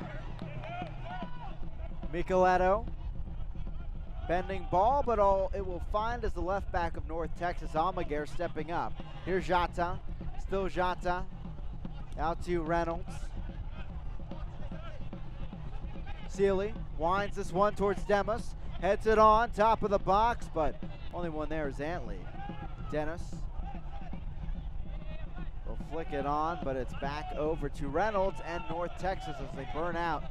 Micheletto, bending ball, but all it will find is the left back of North Texas, Almaguer, stepping up. Here's Jata, still Jata, out to Reynolds. Sealy winds this one towards Demas, heads it on, top of the box, but only one there is Antley. Dennis will flick it on, but it's back over to Reynolds and North Texas as they burn out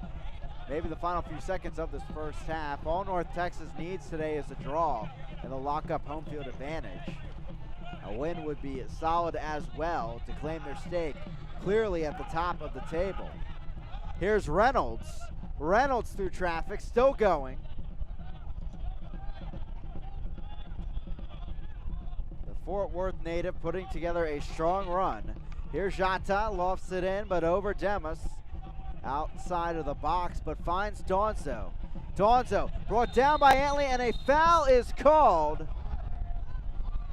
maybe the final few seconds of this first half. All North Texas needs today is a draw, and they'll lock up home field advantage. A win would be solid as well to claim their stake clearly at the top of the table. Here's Reynolds. Reynolds through traffic, still going. The Fort Worth native putting together a strong run. Here's Jata, lofts it in, but over Demas. Outside of the box, but finds Donzo. Donzo brought down by Antley, and a foul is called.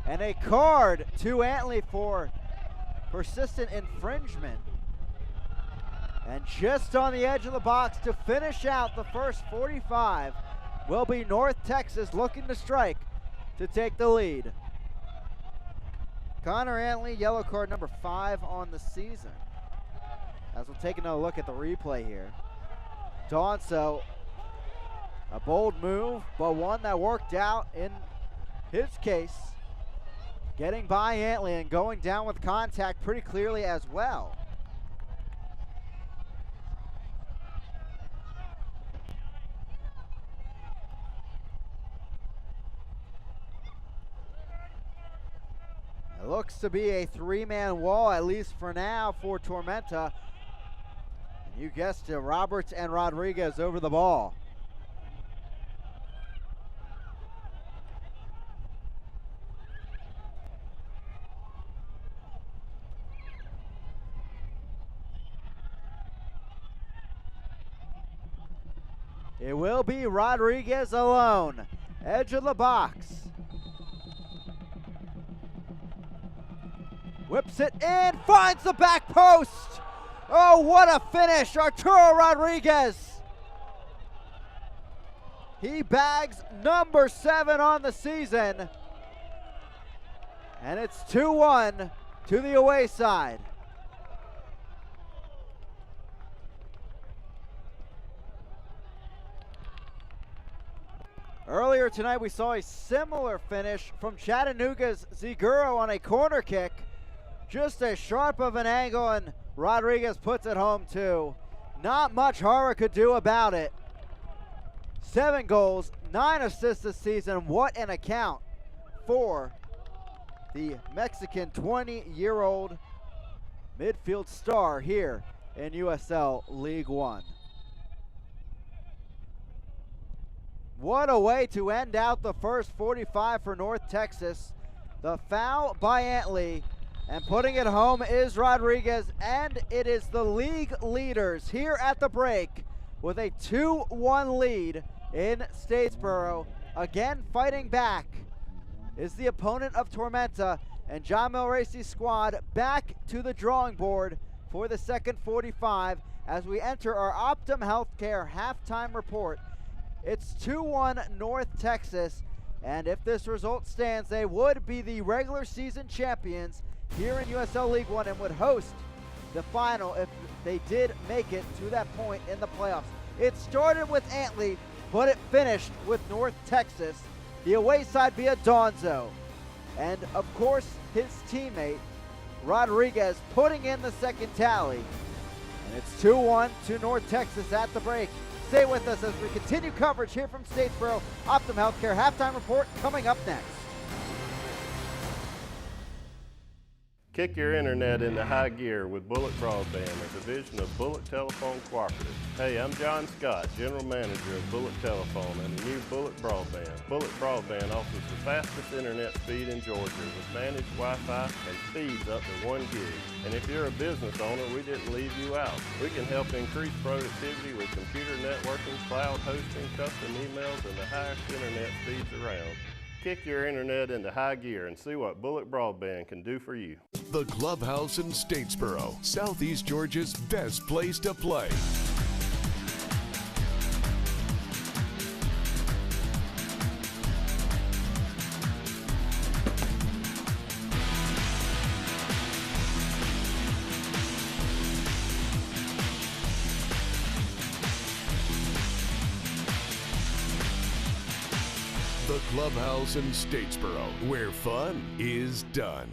And a card to Antley for persistent infringement. And just on the edge of the box to finish out the first 45 will be North Texas looking to strike to take the lead. Connor Antley, yellow card number 5 on the season. As we'll take another look at the replay here. Donzo, a bold move, but one that worked out in his case. Getting by Antley and going down with contact pretty clearly as well. It looks to be a 3-man wall, at least for now, for Tormenta. You guessed it, Roberts and Rodriguez over the ball. It will be Rodriguez alone. Edge of the box. Whips it in, finds the back post. Oh, what a finish, Arturo Rodriguez. He bags number 7 on the season. And it's 2-1 to the away side. Earlier tonight, we saw a similar finish from Chattanooga's Ziguro on a corner kick. Just as sharp of an angle and Rodriguez puts it home too. Not much Hara could do about it. 7 goals, 9 assists this season. What an account for the Mexican 20-year-old midfield star here in USL League One. What a way to end out the first 45 for North Texas. The foul by Antley, and putting it home is Rodriguez, and it is the league leaders here at the break with a 2-1 lead in Statesboro. Again, fighting back is the opponent of Tormenta, and John Milracy's squad back to the drawing board for the second 45 as we enter our Optum Healthcare halftime report. It's 2-1 North Texas, and if this result stands, they would be the regular season champions here in USL League One and would host the final if they did make it to that point in the playoffs. It started with Antley, but it finished with North Texas, the away side via Donzo, and of course his teammate Rodriguez putting in the second tally. And it's 2-1 to North Texas at the break. Stay with us as we continue coverage here from Statesboro. Optum Healthcare halftime report coming up next. Kick your internet into high gear with Bullet Broadband, a division of Bullet Telephone Cooperative. Hey, I'm John Scott, General Manager of Bullet Telephone and the new Bullet Broadband. Bullet Broadband offers the fastest internet speed in Georgia with managed Wi-Fi and speeds up to 1 gig. And if you're a business owner, we didn't leave you out. We can help increase productivity with computer networking, cloud hosting, custom emails, and the highest internet speeds around. Kick your internet into high gear and see what Bullet Broadband can do for you. The Clubhouse in Statesboro, Southeast Georgia's best place to play. The Clubhouse in Statesboro, where fun is done.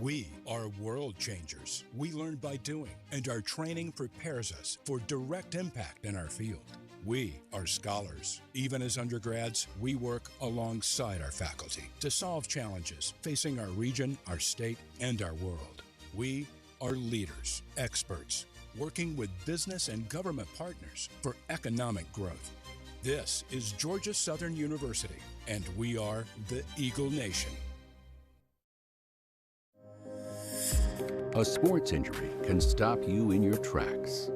We are world changers. We learn by doing, and our training prepares us for direct impact in our field. We are scholars. Even as undergrads, we work alongside our faculty to solve challenges facing our region, our state, and our world. We are leaders, experts, working with business and government partners for economic growth. This is Georgia Southern University, and we are the Eagle Nation. A sports injury can stop you in your tracks.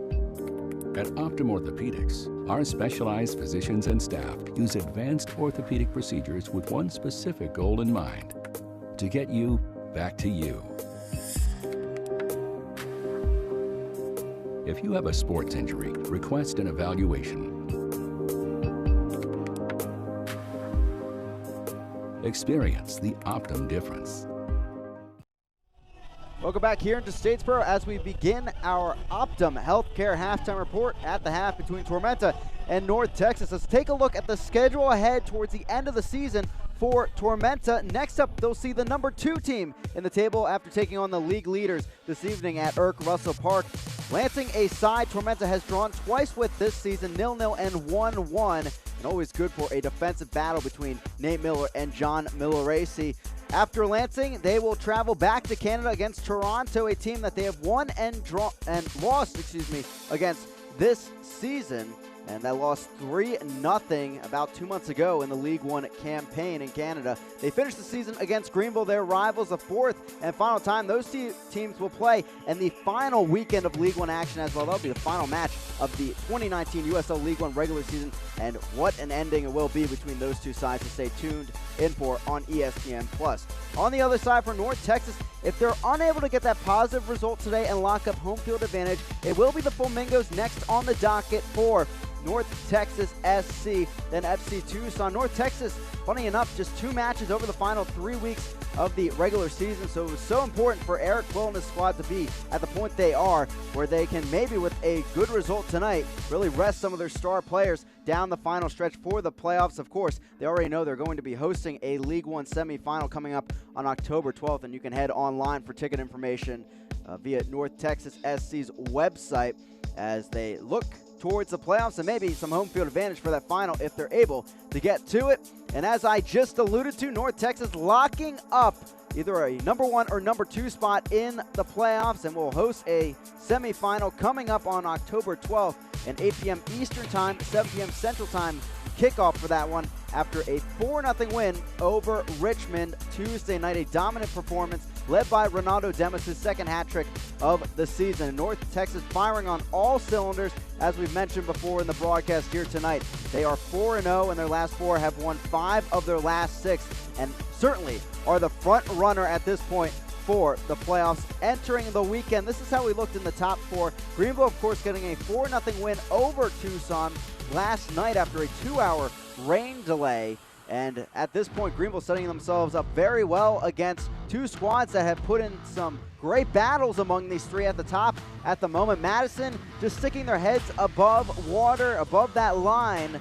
At Optum Orthopedics, our specialized physicians and staff use advanced orthopedic procedures with one specific goal in mind: to get you back to you. If you have a sports injury, request an evaluation. Experience the Optum difference. Welcome back here into Statesboro as we begin our Optum Healthcare halftime report at the half between Tormenta and North Texas. Let's take a look at the schedule ahead towards the end of the season for Tormenta. Next up, they'll see the number 2 team in the table after taking on the league leaders this evening at Irk Russell Park. Lansing, a side Tormenta has drawn twice with this season, 0-0 and 1-1, and always good for a defensive battle between Nate Miller and John Milracy. After Lansing, they will travel back to Canada against Toronto, a team that they have won and lost against this season. And that lost 3-0 about 2 months ago in the League One campaign in Canada. They finished the season against Greenville, their rivals, the fourth and final time those teams will play in the final weekend of League One action as well. That'll be the final match of the 2019 USL League One regular season, and what an ending it will be between those two sides to stay tuned in for on ESPN+. On the other side for North Texas, if they're unable to get that positive result today and lock up home field advantage, it will be the Flamingos next on the docket for North Texas SC, then FC Tucson. North Texas, funny enough, just 2 matches over the final 3 weeks of the regular season, so it was so important for Eric Quill and his squad to be at the point they are, where they can maybe with a good result tonight really rest some of their star players down the final stretch for the playoffs. Of course, they already know they're going to be hosting a League One semifinal coming up on October 12th, and you can head online for ticket information via North Texas SC's website as they look towards the playoffs and maybe some home field advantage for that final if they're able to get to it. And as I just alluded to, North Texas locking up either a number 1 or number 2 spot in the playoffs, and will host a semifinal coming up on October 12th at 8 p.m. Eastern Time, 7 p.m. Central Time. Kickoff for that one after a 4-0 win over Richmond Tuesday night. A dominant performance led by Ronaldo Demas' second hat trick of the season. North Texas firing on all cylinders, as we've mentioned before in the broadcast here tonight. They are 4-0 in their last 4, have won 5 of their last 6, and certainly are the front runner at this point for the playoffs entering the weekend. This is how we looked in the top 4. Greenville, of course, getting a 4-0 win over Tucson last night after a 2-hour rain delay. And at this point, Greenville setting themselves up very well against 2 squads that have put in some great battles among these 3 at the top at the moment. Madison just sticking their heads above water, above that line,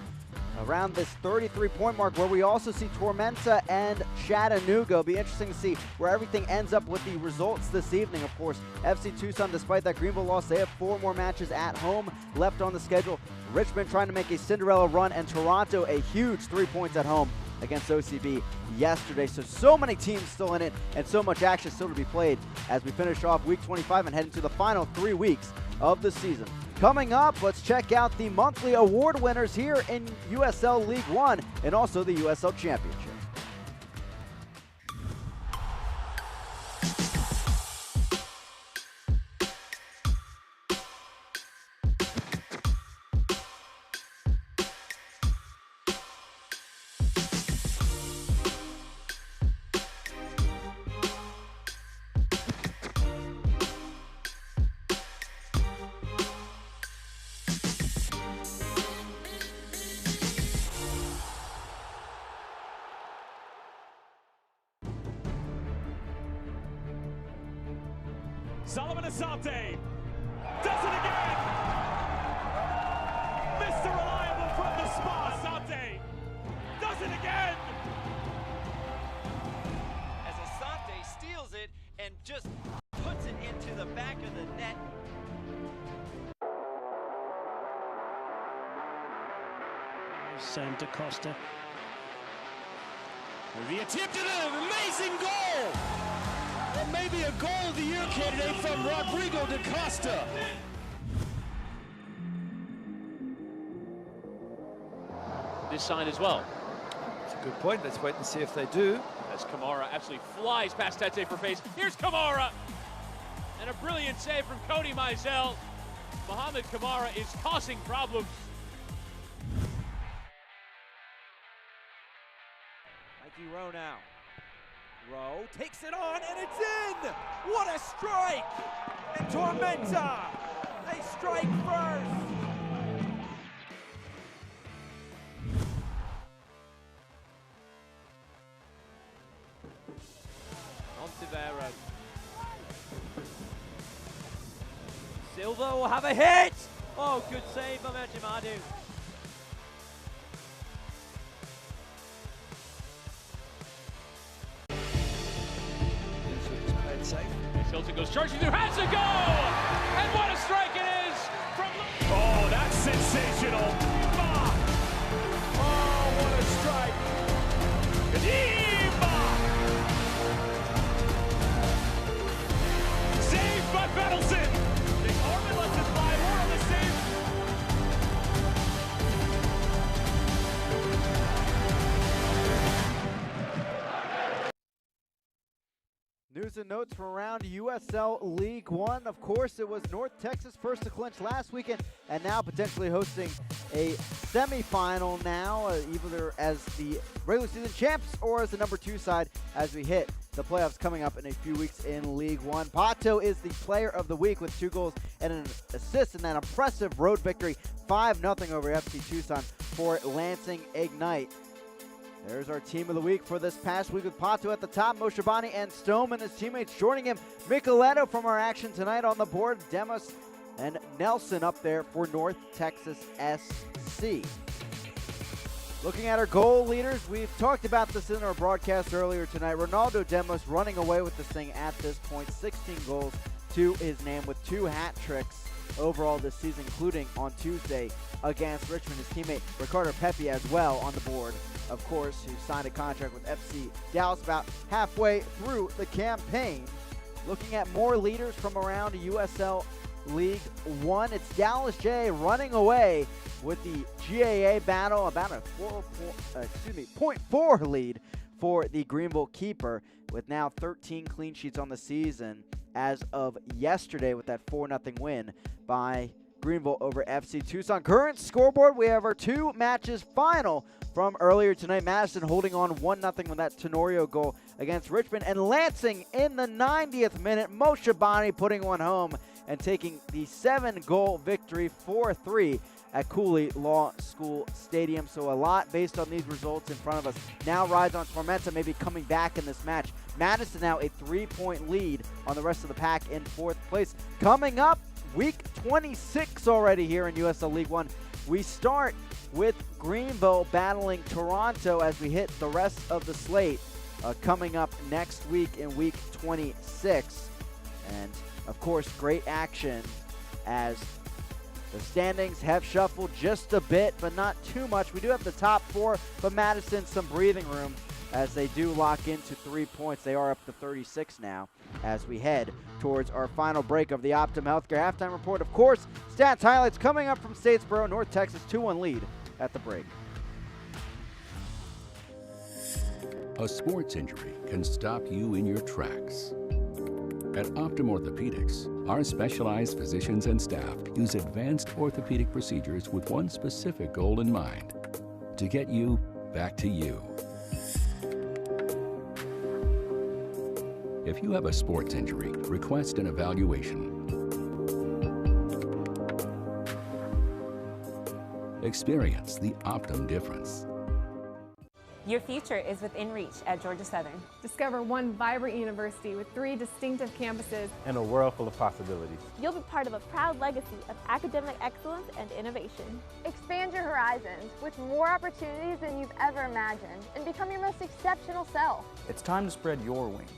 around this 33-point mark, where we also see Tormenta and Chattanooga. It'll be interesting to see where everything ends up with the results this evening. Of course, FC Tucson, despite that Greenville loss, they have 4 more matches at home left on the schedule. Richmond trying to make a Cinderella run, and Toronto a huge 3 points at home against OCB yesterday. So many teams still in it, and so much action still to be played as we finish off week 25 and head into the final 3 weeks of the season. Coming up, let's check out the monthly award winners here in USL League One and also the USL Championship. Solomon Asante does it again. Mr. Reliable from the spot. Asante does it again. As Asante steals it and just puts it into the back of the net. Sam DaCosta with the attempt at an amazing goal. Maybe a goal of the year candidate from Rodrigo DaCosta. This side as well. That's a good point. Let's wait and see if they do. As Kamara absolutely flies past Tete for pace. Here's Kamara! And a brilliant save from Cody Mizell. Mohamed Kamara is causing problems. Mikey Rowe now. Rowe takes it on, and it's in! What a strike! And Tormenta, they strike first! Ontivero. Silva will have a hit! Oh, good save from Ejimadu. Hilton goes charging through, has to go! And what a strike it is from... Oh, that's sensational! Oh, what a strike! Kadima! Saved by Bettleson! The Orman lets it fly, more on the save. News and notes from around USL League One. Of course, it was North Texas first to clinch last weekend, and now potentially hosting a semifinal now, either as the regular season champs or as the number 2 side as we hit the playoffs coming up in a few weeks in League One. Pato is the player of the week with 2 goals and an assist in that impressive road victory, 5-0 over FC Tucson for Lansing Ignite. There's our team of the week for this past week with Pato at the top, Moshabani and Stone and his teammates joining him. Micheletto from our action tonight on the board, Demos and Nelson up there for North Texas SC. Looking at our goal leaders, we've talked about this in our broadcast earlier tonight. Ronaldo Demos running away with this thing at this point, 16 goals to his name with 2 hat tricks overall this season, including on Tuesday against Richmond. His teammate Ricardo Pepe as well on the board, of course, who signed a contract with FC Dallas about halfway through the campaign. Looking at more leaders from around USL League One, it's Dallas J running away with the GAA battle, about a 0.4 lead for the Greenville keeper, with now 13 clean sheets on the season as of yesterday with that 4-0 win by Greenville over FC Tucson. Current scoreboard, we have our 2 matches final from earlier tonight. Madison holding on 1-0 with that Tenorio goal against Richmond, and Lansing in the 90th minute, Moshabani putting one home and taking the 7-goal victory 4-3 at Cooley Law School Stadium. So a lot based on these results in front of us now rides on Tormenta maybe coming back in this match. Madison now a 3-point lead on the rest of the pack in 4th place. Coming up, week 26 already here in USL League One. We start with Greenville battling Toronto as we hit the rest of the slate coming up next week in week 26. And of course, great action as the standings have shuffled just a bit, but not too much. We do have the top 4, but Madison some breathing room as they do lock into 3 points. They are up to 36 now as we head towards our final break of the Optum Healthcare Halftime Report. Of course, stats highlights coming up from Statesboro, North Texas, 2-1 lead at the break. A sports injury can stop you in your tracks. At Optum Orthopedics, our specialized physicians and staff use advanced orthopedic procedures with one specific goal in mind: to get you back to you. If you have a sports injury, request an evaluation. Experience the Optum difference. Your future is within reach at Georgia Southern. Discover one vibrant university with 3 distinctive campuses and a world full of possibilities. You'll be part of a proud legacy of academic excellence and innovation. Expand your horizons with more opportunities than you've ever imagined and become your most exceptional self. It's time to spread your wings.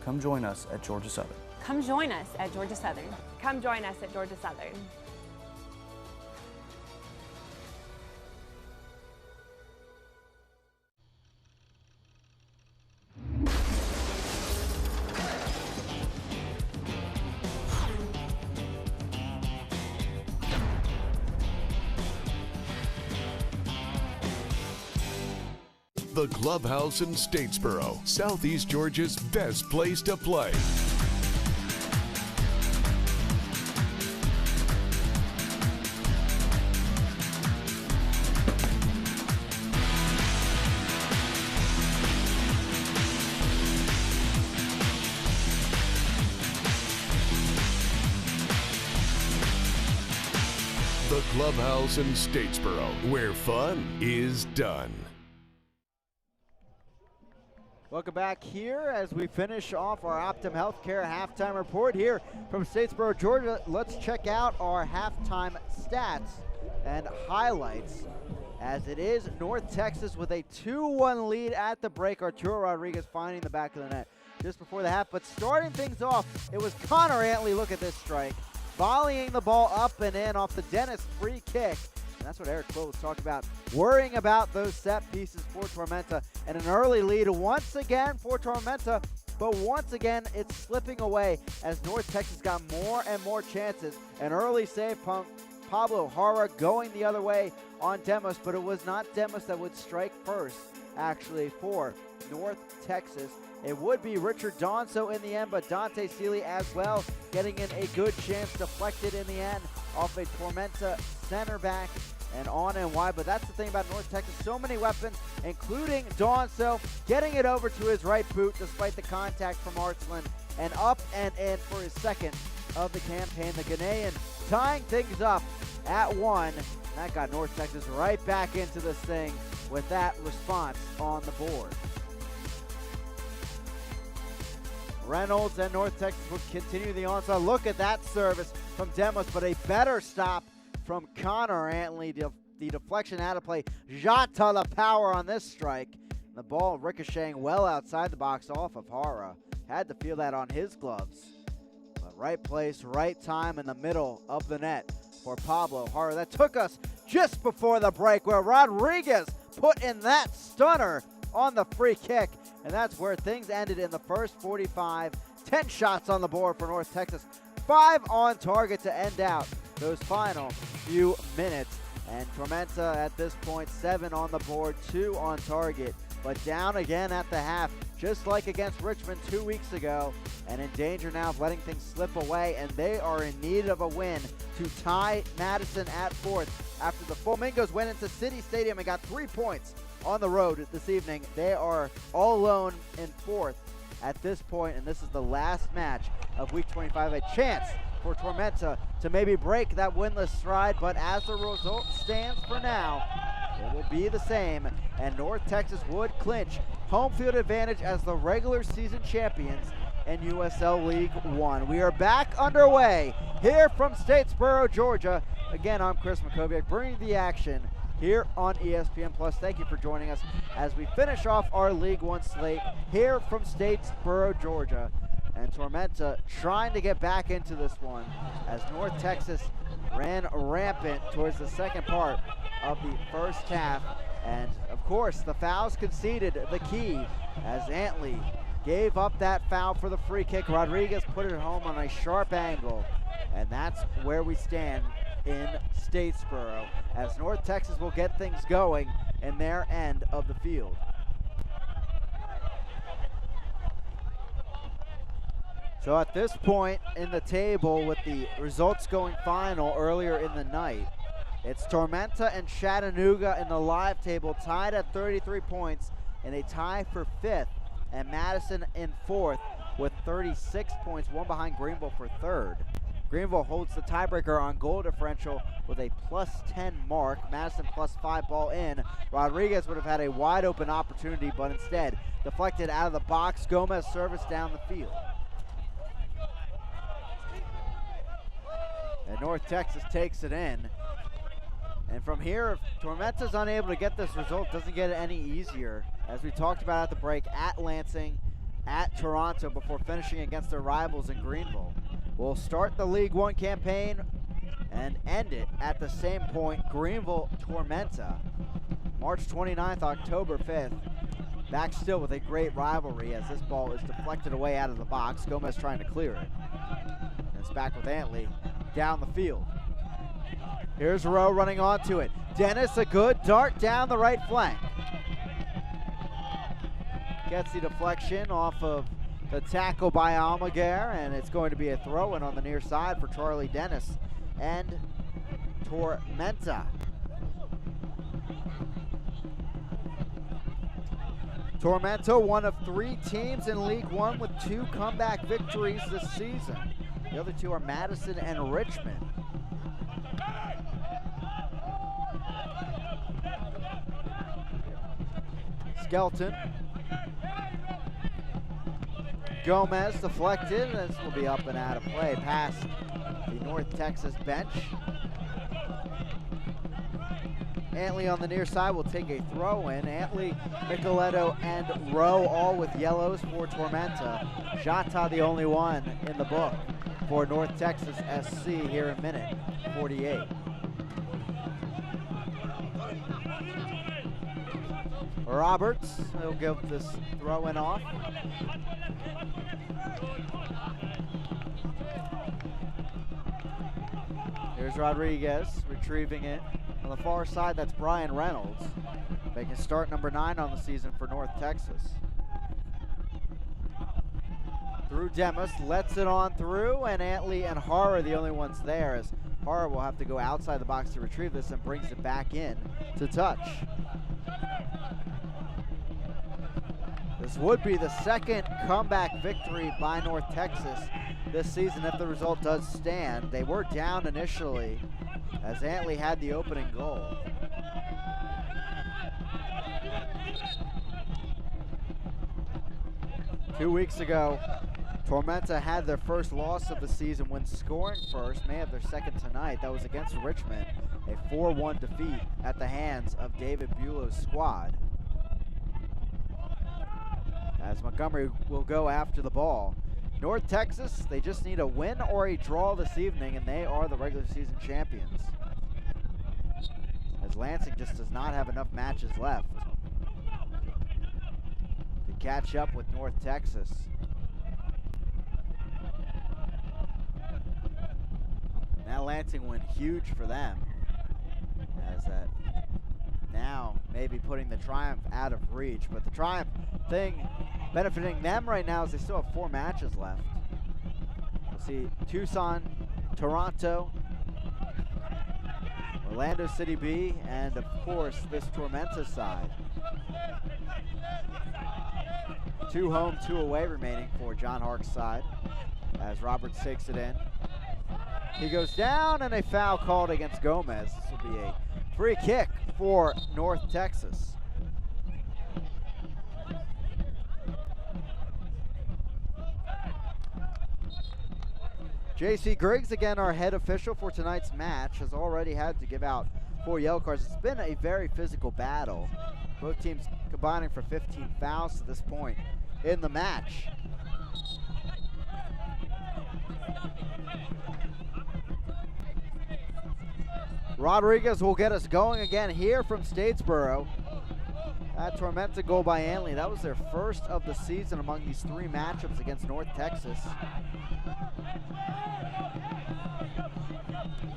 Come join us at Georgia Southern. Come join us at Georgia Southern. Come join us at Georgia Southern. The Clubhouse in Statesboro, Southeast Georgia's best place to play. The Clubhouse in Statesboro, where fun is done. Welcome back here as we finish off our Optum Healthcare halftime report here from Statesboro, Georgia. Let's check out our halftime stats and highlights as it is North Texas with a 2-1 lead at the break. Arturo Rodriguez finding the back of the net just before the half, but starting things off, it was Connor Antley. Look at this strike, volleying the ball up and in off the Dennis free kick. And that's what Eric Quill was talking about, worrying about those set pieces for Tormenta. And an early lead once again for Tormenta, but once again it's slipping away as North Texas got more and more chances. An early save from Pablo Hara going the other way on Demos, but it was not Demos that would strike first, actually, for North Texas. It would be Richard Donso in the end, but Dante Seeley as well getting in a good chance, deflected in the end off a Tormenta center back and on and wide. But that's the thing about North Texas. So many weapons, including Dawnso, getting it over to his right boot despite the contact from Artsland, and up and in for his second of the campaign. The Ghanaian tying things up at 1. That got North Texas right back into this thing with that response on the board. Reynolds and North Texas would continue the onslaught. Look at that service from Demos, but a better stop from Connor Antley. The deflection out of play. Jata the power on this strike. The ball ricocheting well outside the box off of Hara. Had to feel that on his gloves. But right place, right time in the middle of the net for Pablo Hara. That took us just before the break where Rodriguez put in that stunner on the free kick. And that's where things ended in the first 45. 10 shots on the board for North Texas. 5 on target to end out those final few minutes. And Tormenta at this point, 7 on the board, 2 on target. But down again at the half, just like against Richmond 2 weeks ago. And in danger now of letting things slip away. And they are in need of a win to tie Madison at 4th. After the Flamingos went into City Stadium and got 3 points on the road this evening. They are all alone in 4th at this point, and this is the last match of week 25. A chance for Tormenta to maybe break that winless stride, but as the result stands for now, it will be the same, and North Texas would clinch home field advantage as the regular season champions in USL League One. We are back underway here from Statesboro, Georgia. Again, I'm Chris Makoviak, bringing the action here on ESPN Plus. Thank you for joining us as we finish off our League One slate here from Statesboro, Georgia. And Tormenta trying to get back into this one as North Texas ran rampant towards the second part of the first half. And of course, the fouls conceded the key as Antley gave up that foul for the free kick. Rodriguez put it home on a sharp angle. And that's where we stand in Statesboro as North Texas will get things going in their end of the field. So at this point in the table, with the results going final earlier in the night, it's Tormenta and Chattanooga in the live table tied at 33 points in a tie for 5th, and Madison in 4th with 36 points, one behind Greenville for 3rd. Greenville holds the tiebreaker on goal differential with a +10 mark. Madison +5 ball in. Rodriguez would have had a wide open opportunity, but instead deflected out of the box. Gomez service down the field. And North Texas takes it in. And from here, if Tormenta's unable to get this result, doesn't get it any easier. As we talked about at the break, at Lansing, at Toronto, before finishing against their rivals in Greenville. We'll start the League One campaign and end it at the same point, Greenville Tormenta, March 29th, October 5th. Back still with a great rivalry as this ball is deflected away out of the box. Gomez trying to clear it. And it's back with Antley down the field. Here's Rowe running onto it. Dennis, a good dart down the right flank. Gets the deflection off of the tackle by Almaguer, and it's going to be a throw-in on the near side for Charlie Dennis and Tormenta. Tormenta, one of 3 teams in League One with 2 comeback victories this season. The other 2 are Madison and Richmond. Skelton. Gomez deflected. This will be up and out of play past the North Texas bench. Antley on the near side will take a throw in. Antley, Micheletto, and Rowe all with yellows for Tormenta. Jata the only one in the book for North Texas SC here in minute 48. Roberts, he'll give this throw in off. Here's Rodriguez retrieving it. On the far side, that's Brian Reynolds, making start number 9 on the season for North Texas. Through Demas, lets it on through, and Antley and Hara are the only ones there as Hara will have to go outside the box to retrieve this and brings it back in to touch. This would be the second comeback victory by North Texas this season if the result does stand. They were down initially as Antley had the opening goal. Two weeks ago, Tormenta had their first loss of the season when scoring first, may have their second tonight. That was against Richmond, a 4-1 defeat at the hands of David Bulow's squad. As Montgomery will go after the ball. North Texas, they just need a win or a draw this evening, and they are the regular season champions. As Lansing just does not have enough matches left to catch up with North Texas. That Lansing win huge for them, as that now maybe putting the Triumph out of reach. But the Triumph thing benefiting them right now is they still have 4 matches left. We'll see Tucson, Toronto, Orlando City B, and of course this Tormenta side. 2 home, 2 away remaining for John Hark's side as Roberts takes it in. He goes down, and a foul called against Gomez. This will be a free kick for North Texas. J.C. Griggs, again our head official for tonight's match, has already had to give out 4 yellow cards. It's been a very physical battle. Both teams combining for 15 fouls to this point in the match. Rodriguez will get us going again here from Statesboro. That Tormenta goal by Antley, that was their first of the season among these 3 matchups against North Texas.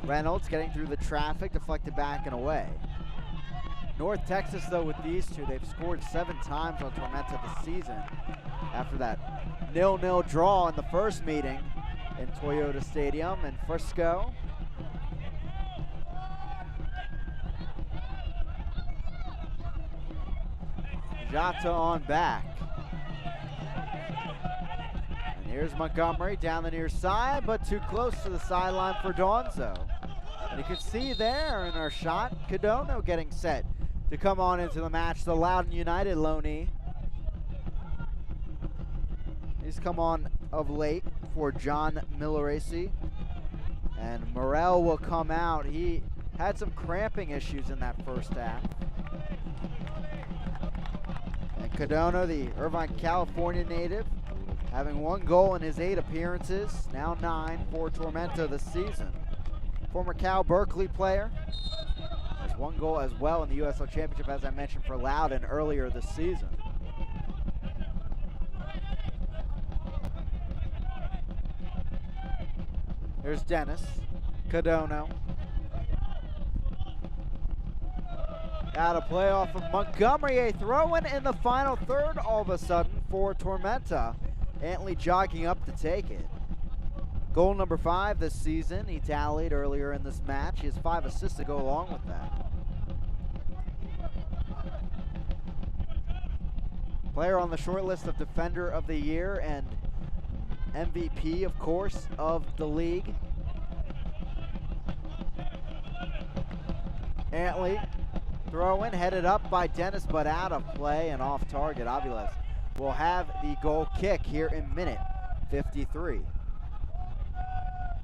Reynolds getting through the traffic, deflected back and away. North Texas, though, with these 2, they've scored 7 times on Tormenta this season after that 0-0 draw in the first meeting in Toyota Stadium in Frisco. Jota on back. And here's Montgomery down the near side, but too close to the sideline for Donzo. And you can see there in our shot, Cadono getting set to come on into the match, the Loudoun United loanee. He's come on of late for John Milleracey. And Morel will come out. He had some cramping issues in that first half. Cadono, the Irvine, California native, having 1 goal in his 8 appearances, now 9 for Tormenta this season. Former Cal Berkeley player, has 1 goal as well in the USL Championship, as I mentioned, for Loudoun earlier this season. Here's Dennis, Cadono. Out of play off of Montgomery, a throw-in in the final third all of a sudden for Tormenta. Antley jogging up to take it. Goal number 5 this season, he tallied earlier in this match. He has 5 assists to go along with that. Player on the short list of Defender of the Year and MVP, of course, of the league. Antley. Throw in, headed up by Dennis, but out of play and off target. Aviles will have the goal kick here in minute 53.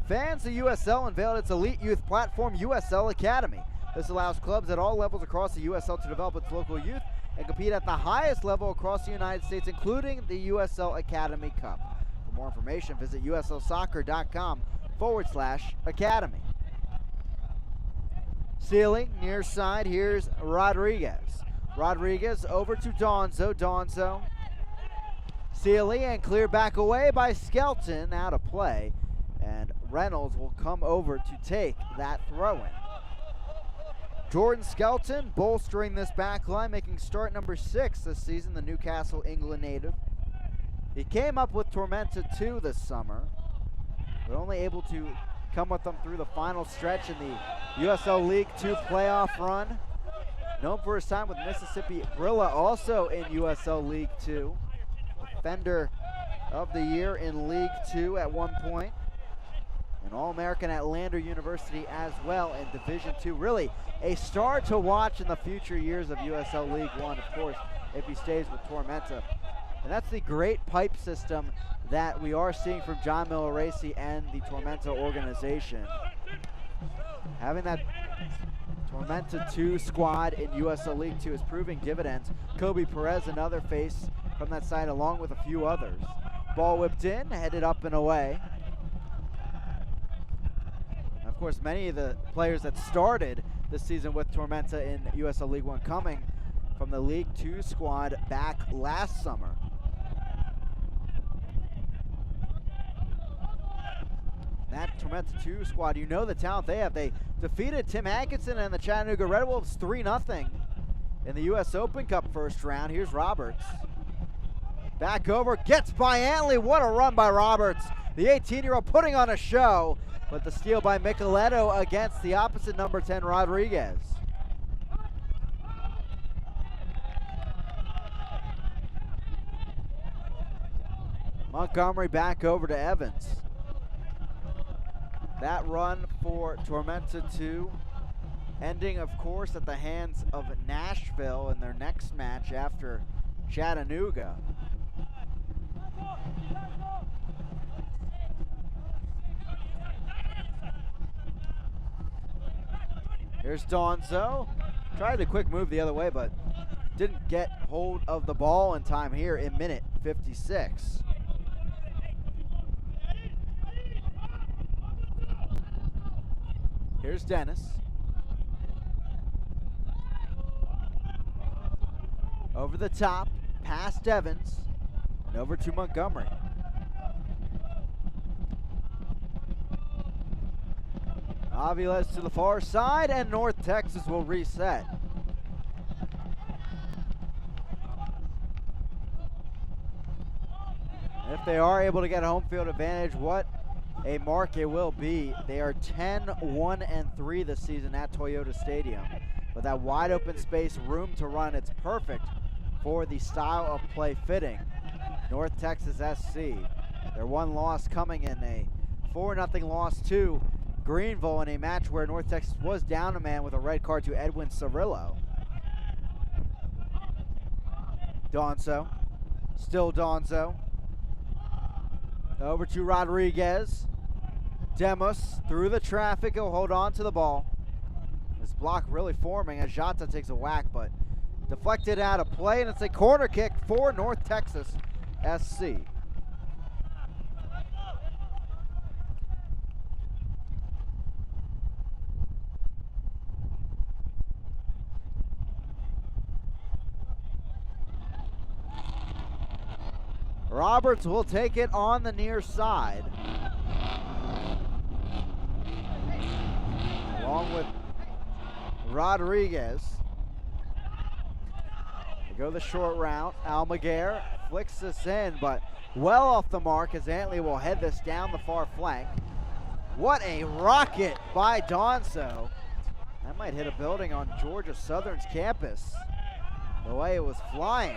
Fans of USL unveiled its elite youth platform, USL Academy. This allows clubs at all levels across the USL to develop its local youth and compete at the highest level across the United States, including the USL Academy Cup. For more information, visit uslsoccer.com/academy. Sealing, near side, here's Rodriguez. Rodriguez over to Donzo. Donzo. Sealy, and clear back away by Skelton, out of play. And Reynolds will come over to take that throw-in. Jordan Skelton bolstering this back line, making start number 6 this season, the Newcastle, England native. He came up with Tormenta 2 this summer, but only able to come with them through the final stretch in the USL League 2 playoff run. Known for his time with Mississippi Brilla, also in USL League 2. Defender of the year in League 2 at one point. An All-American at Lander University as well in Division 2. Really a star to watch in the future years of USL League 1, of course, if he stays with Tormenta. And that's the great pipe system that we are seeing from John Milaresi and the Tormenta organization. Having that Tormenta 2 squad in USL League 2 is proving dividends. Kobe Perez, another face from that side, along with a few others. Ball whipped in, headed up and away. Of course, many of the players that started this season with Tormenta in USL League 1 coming from the League 2 squad back last summer. That Tormenta 2 squad, you know the talent they have. They defeated Tim Hankinson and the Chattanooga Red Wolves 3-0 in the US Open Cup first round. Here's Roberts. Back over, gets by Antley. What a run by Roberts. The 18-year-old putting on a show, but the steal by Micheletto against the opposite number 10, Rodriguez. Montgomery back over to Evans. That run for Tormenta 2 ending, of course, at the hands of Nashville in their next match after Chattanooga. Here's Donzo. Tried a quick move the other way, but didn't get hold of the ball in time here in minute 56. Here's Dennis. Over the top, past Evans, and over to Montgomery. Aviles to the far side, and North Texas will reset. If they are able to get a home field advantage, what a mark it will be. They are 10-1-3 this season at Toyota Stadium. With that wide open space, room to run, it's perfect for the style of play fitting North Texas SC. Their one loss coming in a 4-0 loss to Greenville in a match where North Texas was down a man with a red card to Edwin Cirillo. Donzo, still Donzo. Over to Rodriguez. Demos through the traffic, he'll hold on to the ball. This block really forming as Jata takes a whack, but deflected out of play, and it's a corner kick for North Texas SC. Roberts will take it on the near side. Along with Rodriguez. They go the short route. Almaguer flicks this in, but well off the mark as Antley will head this down the far flank. What a rocket by Donzo. That might hit a building on Georgia Southern's campus, the way it was flying.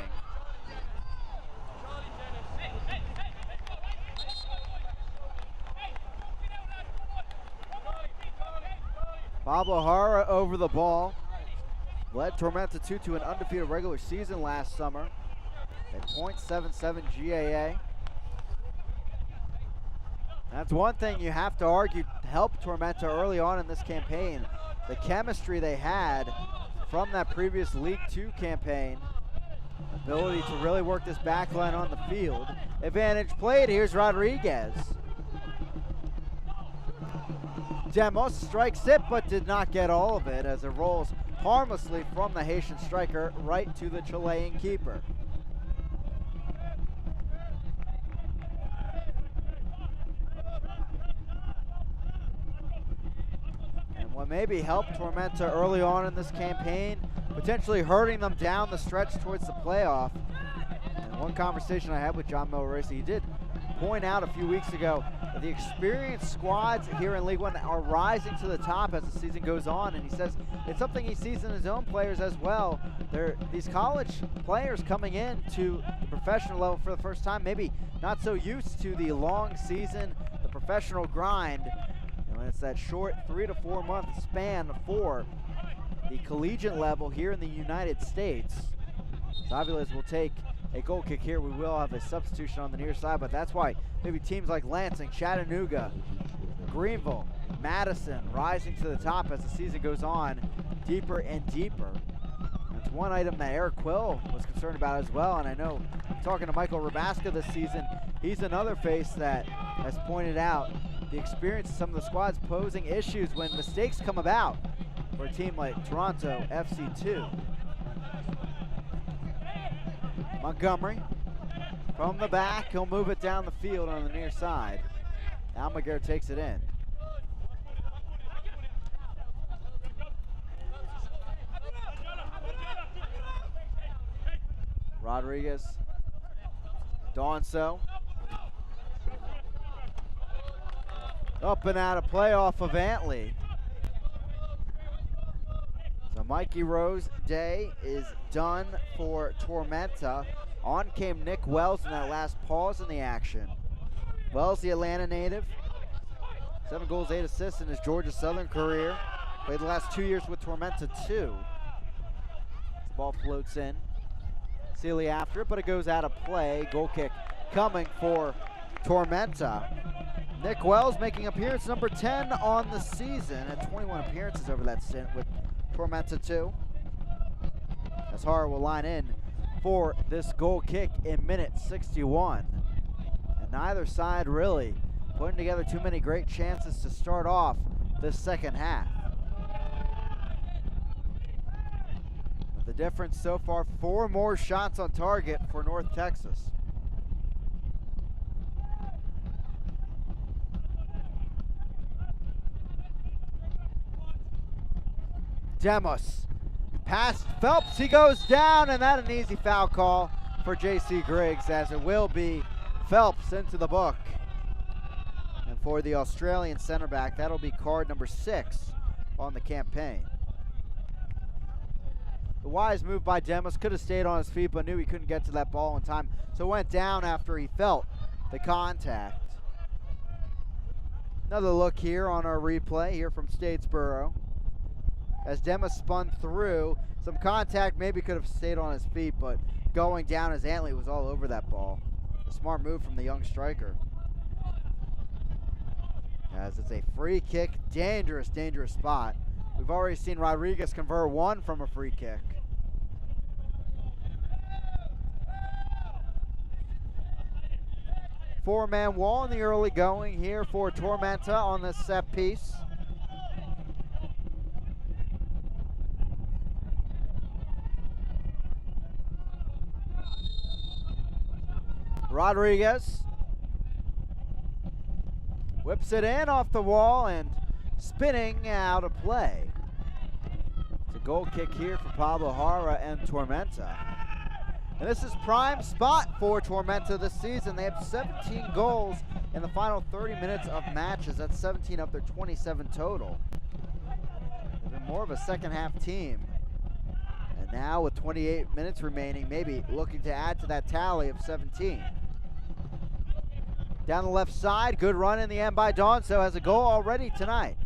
Pablo Jara over the ball. Led Tormenta 2 to an undefeated regular season last summer. A .77 GAA. That's one thing you have to argue helped Tormenta early on in this campaign. The chemistry they had from that previous League 2 campaign. Ability to really work this back line on the field. Advantage played. Here's Rodriguez. Demos strikes it, but did not get all of it as it rolls harmlessly from the Haitian striker right to the Chilean keeper. And what maybe helped Tormenta early on in this campaign, potentially hurting them down the stretch towards the playoff. And one conversation I had with John Milaresi, he did point out a few weeks ago that the experienced squads here in League One are rising to the top as the season goes on, and he says it's something he sees in his own players as well. These college players coming in to the professional level for the first time, maybe not so used to the long season, the professional grind, and when it's that short 3 to 4 month span for the collegiate level here in the United States. Aviles will take a goal kick here. We will have a substitution on the near side, but that's why maybe teams like Lansing, Chattanooga, Greenville, Madison rising to the top as the season goes on deeper and deeper. That's one item that Eric Quill was concerned about as well, and I know talking to Michael Rabaska this season, he's another face that has pointed out the experience of some of the squads posing issues when mistakes come about for a team like Toronto FC2. Montgomery from the back, he'll move it down the field on the near side. Almaguer takes it in. Rodriguez, Donso. Up and out of play off of Antley. So Mikey Rose Day is done for Tormenta. On came Nick Wells in that last pause in the action. Wells, the Atlanta native. 7 goals, 8 assists in his Georgia Southern career. Played the last 2 years with Tormenta too. The ball floats in. Sealy after it, but it goes out of play. Goal kick coming for Tormenta. Nick Wells making appearance number 10 on the season at 21 appearances over that stint with Tormenta 2. As Hara will line in for this goal kick in minute 61. And neither side really putting together too many great chances to start off this second half. But the difference so far, 4 more shots on target for North Texas. Demos, past Phelps, he goes down, and that an easy foul call for J.C. Griggs, as it will be Phelps into the book. And for the Australian center back, that'll be card number 6 on the campaign. The wise move by Demos, could have stayed on his feet, but knew he couldn't get to that ball in time, so went down after he felt the contact. Another look here on our replay here from Statesboro. As Demos spun through, some contact, maybe could have stayed on his feet, but going down as Antley was all over that ball. A smart move from the young striker. As it's a free kick, dangerous, dangerous spot. We've already seen Rodriguez convert 1 from a free kick. Four-man wall in the early going here for Tormenta on this set piece. Rodriguez whips it in off the wall and spinning out of play. It's a goal kick here for Pablo Hara and Tormenta. And this is prime spot for Tormenta this season. They have 17 goals in the final 30 minutes of matches. That's 17 of their 27 total. They've been more of a second half team. And now with 28 minutes remaining, maybe looking to add to that tally of 17. Down the left side, good run in the end by Donso, has a goal already tonight.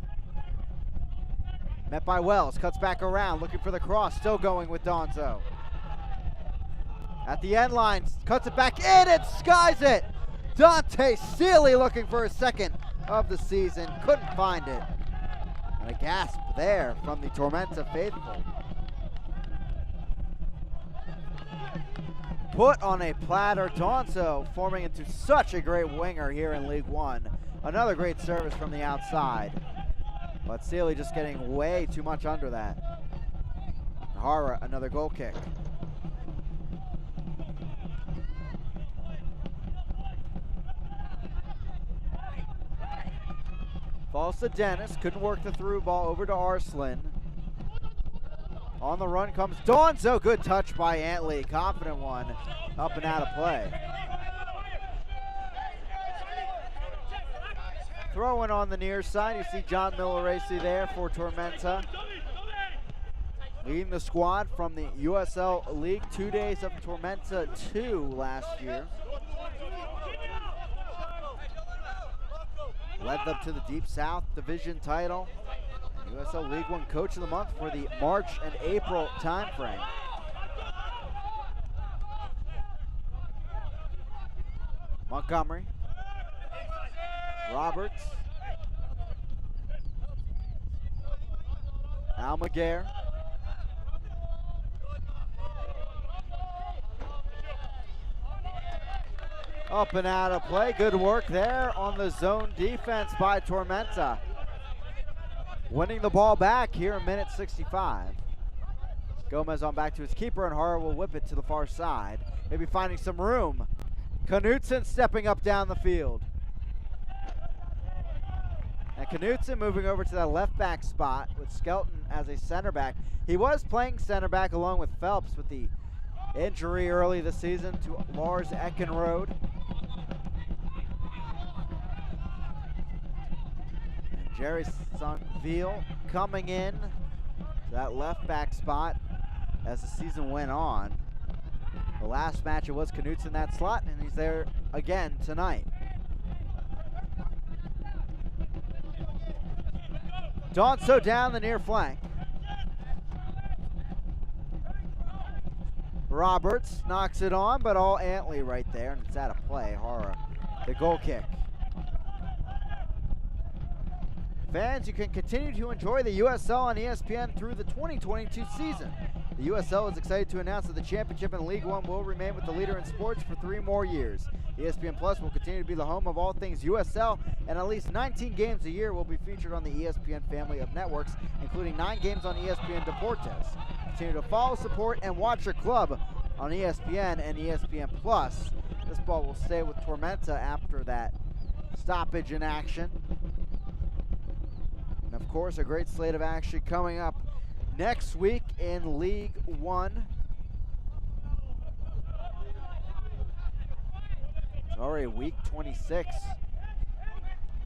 Met by Wells, cuts back around, looking for the cross, still going with Donso. At the end line, cuts it back in and skies it. Dante Sealy looking for his second of the season, couldn't find it. And a gasp there from the Tormenta faithful. Put on a platter, Donso forming into such a great winger here in League One. Another great service from the outside. But Sealy just getting way too much under that. Hara, another goal kick. Falls to Dennis, couldn't work the through ball over to Arslan. On the run comes Donso, good touch by Antley, confident one, up and out of play. Throwing on the near side, you see John Milleracey there for Tormenta. Leading the squad from the USL League, 2 days of Tormenta 2 last year. Led them to the Deep South Division title. USL League One Coach of the Month for the March and April time frame. Montgomery. Roberts. Almaguer. Up and out of play. Good work there on the zone defense by Tormenta. Winning the ball back here in minute 65. Gomez on back to his keeper, and Hara will whip it to the far side. Maybe finding some room. Knutson stepping up down the field. And Knutson moving over to that left back spot with Skelton as a center back. He was playing center back along with Phelps with the injury early this season to Lars Eckenrode. And Jerry Songville coming in to that left back spot as the season went on. The last match it was Knutson in that slot, and he's there again tonight. Donso down the near flank. Roberts knocks it on, but all Antley right there, and it's out of play. Hara, the goal kick. Fans, you can continue to enjoy the USL on ESPN through the 2022 season. The USL is excited to announce that the championship in League One will remain with the leader in sports for 3 more years. ESPN Plus will continue to be the home of all things USL, and at least 19 games a year will be featured on the ESPN family of networks, including 9 games on ESPN Deportes. Continue to follow, support, and watch your club on ESPN and ESPN Plus. This ball will stay with Tormenta after that stoppage in action. And of course, a great slate of action coming up next week in League One. It's already week 26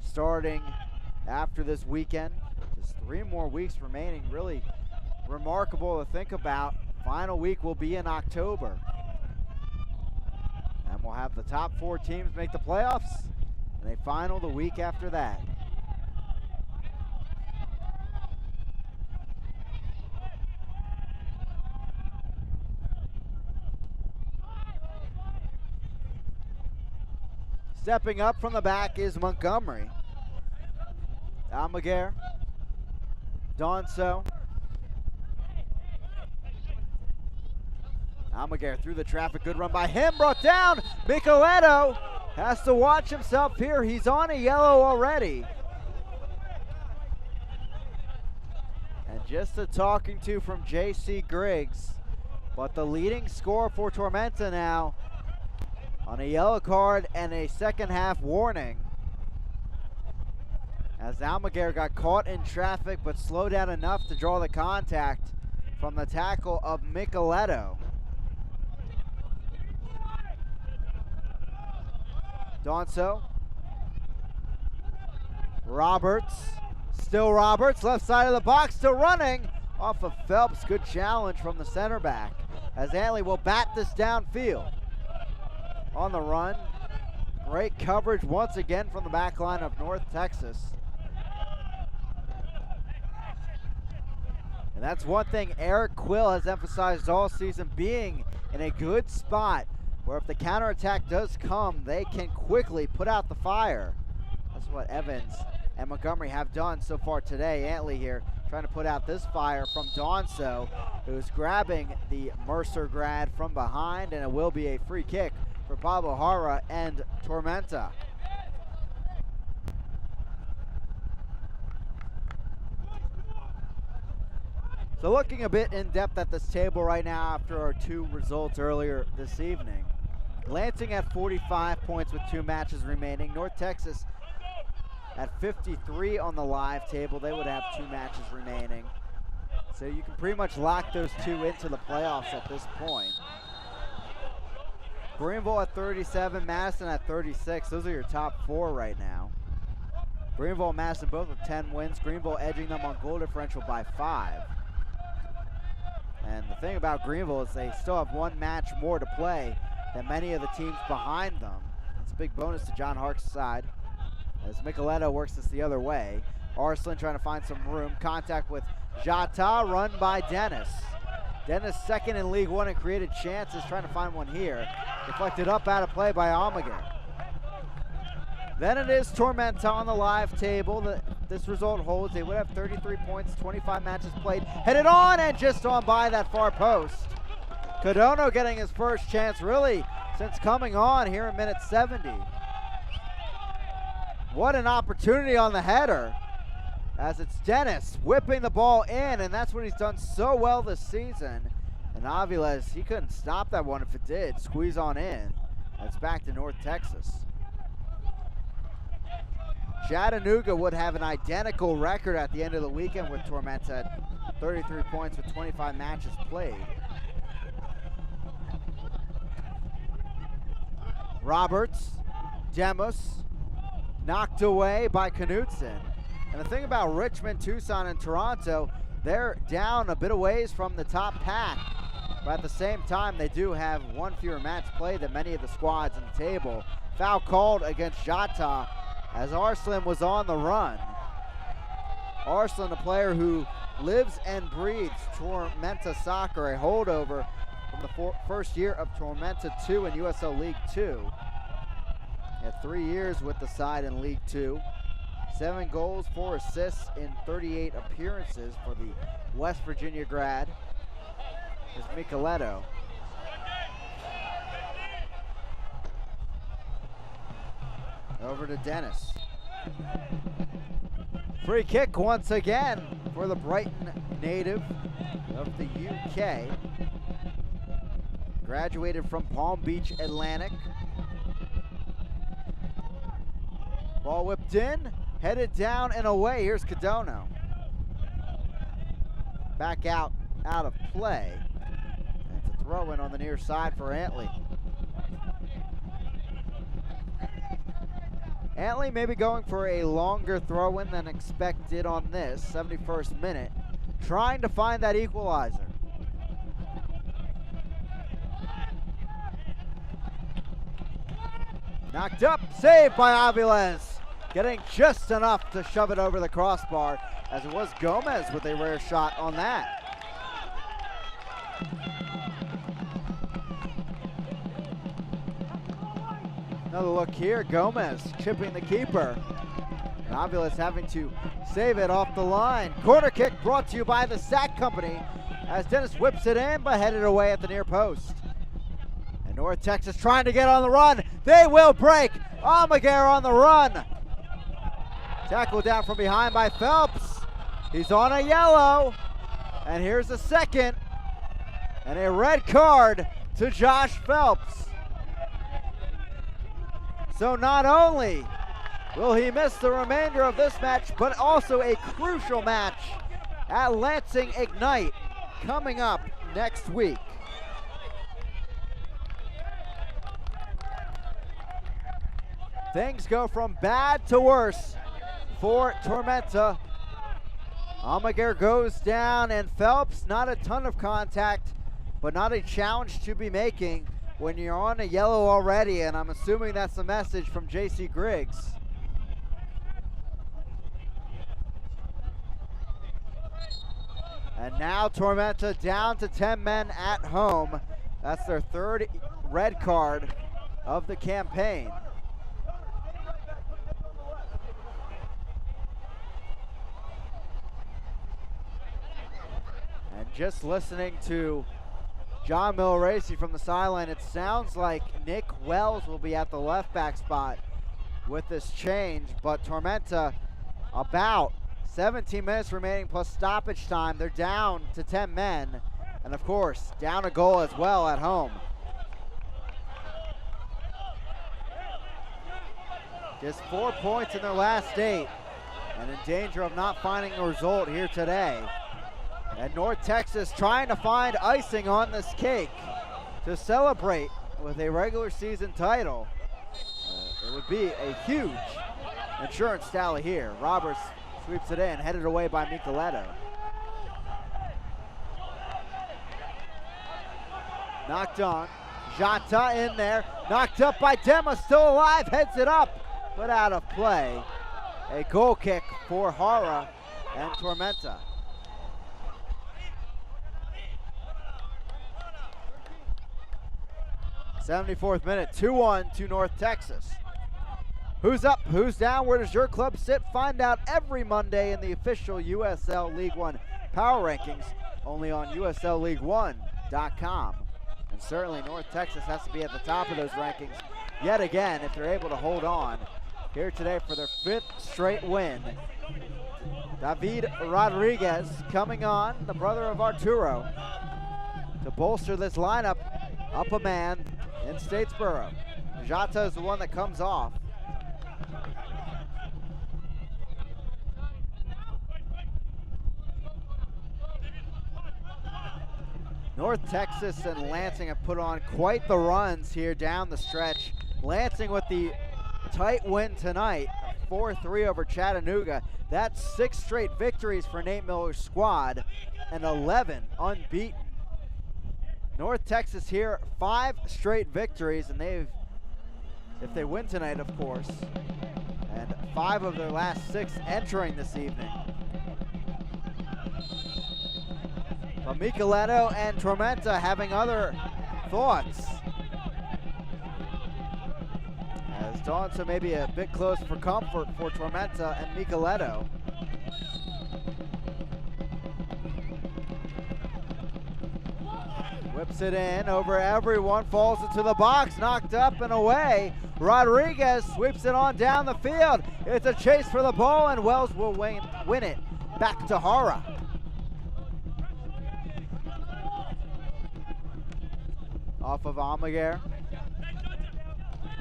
starting after this weekend. Just 3 more weeks remaining. Really remarkable to think about. Final week will be in October. And we'll have the top 4 teams make the playoffs, and a final the week after that. Stepping up from the back is Montgomery. Almaguer. Donso. Almaguer through the traffic. Good run by him. Brought down. Micheletto has to watch himself here. He's on a yellow already. And just a talking to from J.C. Griggs. But the leading scorer for Tormenta now on a yellow card and a second half warning, as Almaguer got caught in traffic but slowed down enough to draw the contact from the tackle of Micheletto. Donso. Roberts. Still Roberts, left side of the box, still running off of Phelps. Good challenge from the center back as Antley will bat this downfield. On the run. Great coverage once again from the back line of North Texas. And that's one thing Eric Quill has emphasized all season, being in a good spot where if the counterattack does come, they can quickly put out the fire. That's what Evans and Montgomery have done so far today. Antley here trying to put out this fire from Donso, who's grabbing the Mercer grad from behind, and it will be a free kick for Pablo Hara and Tormenta. So looking a bit in depth at this table right now after our 2 results earlier this evening. Lansing at 45 points with 2 matches remaining. North Texas at 53 on the live table. They would have 2 matches remaining. So you can pretty much lock those 2 into the playoffs at this point. Greenville at 37, Madison at 36. Those are your top 4 right now. Greenville and Madison both with 10 wins. Greenville edging them on goal differential by 5. And the thing about Greenville is they still have one match more to play than many of the teams behind them. It's a big bonus to John Hark's side as Micheletto works this the other way. Arslan trying to find some room. Contact with Jata, run by Dennis. Dennis second in League One and created chances, trying to find one here. Deflected up out of play by Almaguer. Then it is Tormenta on the live table. This result holds. They would have 33 points, 25 matches played. Headed on and just on by that far post. Codono getting his first chance really since coming on here in minute 70. What an opportunity on the header, as it's Dennis whipping the ball in, and that's what he's done so well this season. And Aviles, he couldn't stop that one if it did. Squeeze on in. It's back to North Texas. Chattanooga would have an identical record at the end of the weekend with Tormenta at 33 points with 25 matches played. Roberts, Demos, knocked away by Knutson. And the thing about Richmond, Tucson, and Toronto, they're down a bit of ways from the top pack. But at the same time, they do have one fewer match played than many of the squads in the table. Foul called against Jata as Arslan was on the run. Arslan, a player who lives and breathes Tormenta soccer, a holdover from the first year of Tormenta 2 in USL League 2. He had 3 years with the side in League 2. 7 goals, 4 assists in 38 appearances for the West Virginia grad. Here's Micheletto. Over to Dennis. Free kick once again for the Brighton native of the UK. Graduated from Palm Beach Atlantic. Ball whipped in, headed down and away. Here's Codono. Back out of play. It's a throw in on the near side for Antley. Antley maybe going for a longer throw-in than expected on this 71st minute, trying to find that equalizer. Knocked up, saved by Aviles, getting just enough to shove it over the crossbar, as it was Gomez with a rare shot on that. Another look here, Gomez chipping the keeper. And Aviles having to save it off the line. Corner kick brought to you by the Sack Company as Dennis whips it in, but headed away at the near post. And North Texas trying to get on the run. They will break. Almaguer on the run. Tackle down from behind by Phelps. He's on a yellow. And here's a second. And a red card to Josh Phelps. So not only will he miss the remainder of this match, but also a crucial match at Lansing Ignite coming up next week. Things go from bad to worse for Tormenta. Almaguer goes down, and Phelps, not a ton of contact, but not a challenge to be making when you're on a yellow already, and I'm assuming that's the message from J.C. Griggs. And now Tormenta down to 10 men at home. That's their third red card of the campaign. And just listening to John Milracy from the sideline, it sounds like Nick Wells will be at the left back spot with this change, but Tormenta about 17 minutes remaining plus stoppage time. They're down to 10 men, and of course, down a goal as well at home. Just 4 points in their last 8, and in danger of not finding a result here today. And North Texas trying to find icing on this cake to celebrate with a regular season title. It would be a huge Insurance Stally here. Roberts sweeps it in, headed away by Micheletto. Knocked on. Jata in there. Knocked up by Dema, still alive, heads it up, but out of play. A goal kick for Hara and Tormenta. '74th minute, 2-1 to North Texas. Who's up, who's down, where does your club sit? Find out every Monday in the official USL League One Power Rankings, only on USLLeague1.com. And certainly North Texas has to be at the top of those rankings yet again if they're able to hold on here today for their 5th straight win. David Rodriguez coming on, the brother of Arturo, to bolster this lineup up a man in Statesboro. Jata is the one that comes off. North Texas and Lansing have put on quite the runs here down the stretch. Lansing with the tight win tonight, 4-3 over Chattanooga. That's 6 straight victories for Nate Miller's squad and 11 unbeaten. North Texas here, 5 straight victories, and if they win tonight, of course, and 5 of their last 6 entering this evening. But Micheletto and Tormenta having other thoughts. As Donso may be a bit close for comfort for Tormenta and Micheletto. Whips it in over everyone, falls into the box, knocked up and away. Rodriguez sweeps it on down the field. It's a chase for the ball, and Wells will win it back to Hara. Off of Almaguer.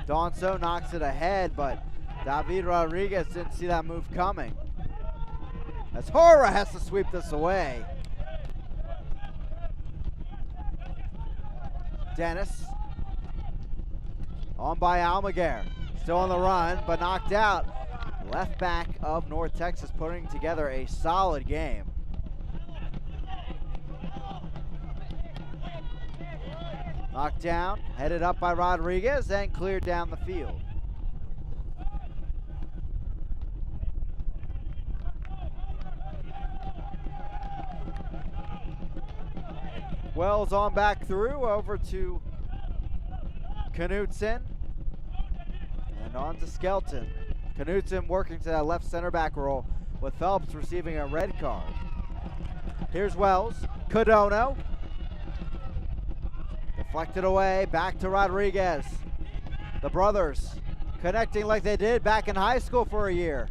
Donso knocks it ahead, but David Rodriguez didn't see that move coming. As Hara has to sweep this away. Dennis. On by Almaguer. Still on the run, but knocked out. Left back of North Texas putting together a solid game. Knocked down, headed up by Rodriguez, and cleared down the field. Wells on back through, over to Knutson, and on to Skelton. Knutson working to that left center back role, with Phelps receiving a red card. Here's Wells, Codono. Deflected away, back to Rodriguez. The brothers connecting like they did back in high school for a year.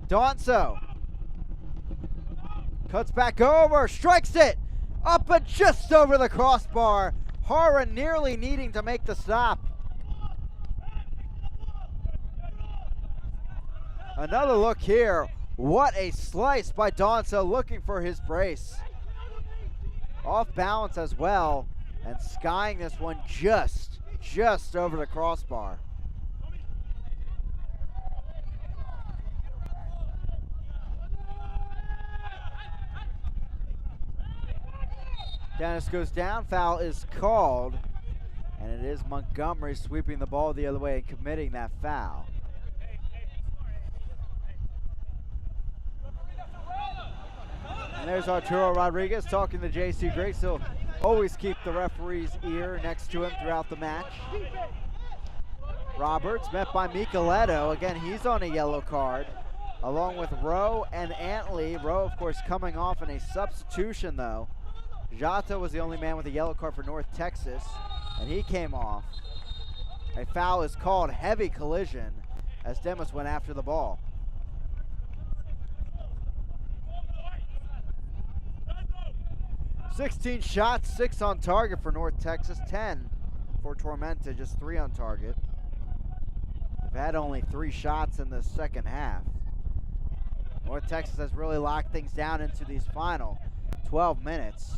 Donso cuts back over, strikes it, up and just over the crossbar. Hara nearly needing to make the stop. Another look here. What a slice by Donso, looking for his brace. Off balance as well, and skying this one just over the crossbar. Dennis goes down, foul is called, and it is Montgomery sweeping the ball the other way and committing that foul. And there's Arturo Rodriguez talking to J.C. Grace. He'll always keep the referee's ear next to him throughout the match. Roberts met by Micheletto. Again, he's on a yellow card, along with Rowe and Antley. Rowe, of course, coming off in a substitution, though. Jata was the only man with a yellow card for North Texas, and he came off. A foul is called, heavy collision, as Demas went after the ball. "16 shots, 6 on target for North Texas, 10 for Tormenta, just 3 on target. They've had only 3 shots in the second half. North Texas has really locked things down into these final 12 minutes.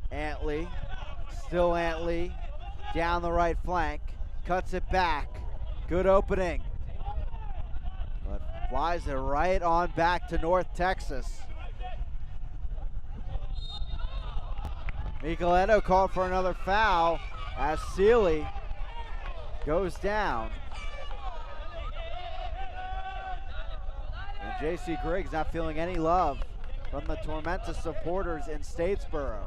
Antley, still Antley, down the right flank, cuts it back. Good opening. But flies it right on back to North Texas. Micheletto called for another foul as Sealy goes down. And J.C. Griggs not feeling any love from the Tormenta supporters in Statesboro.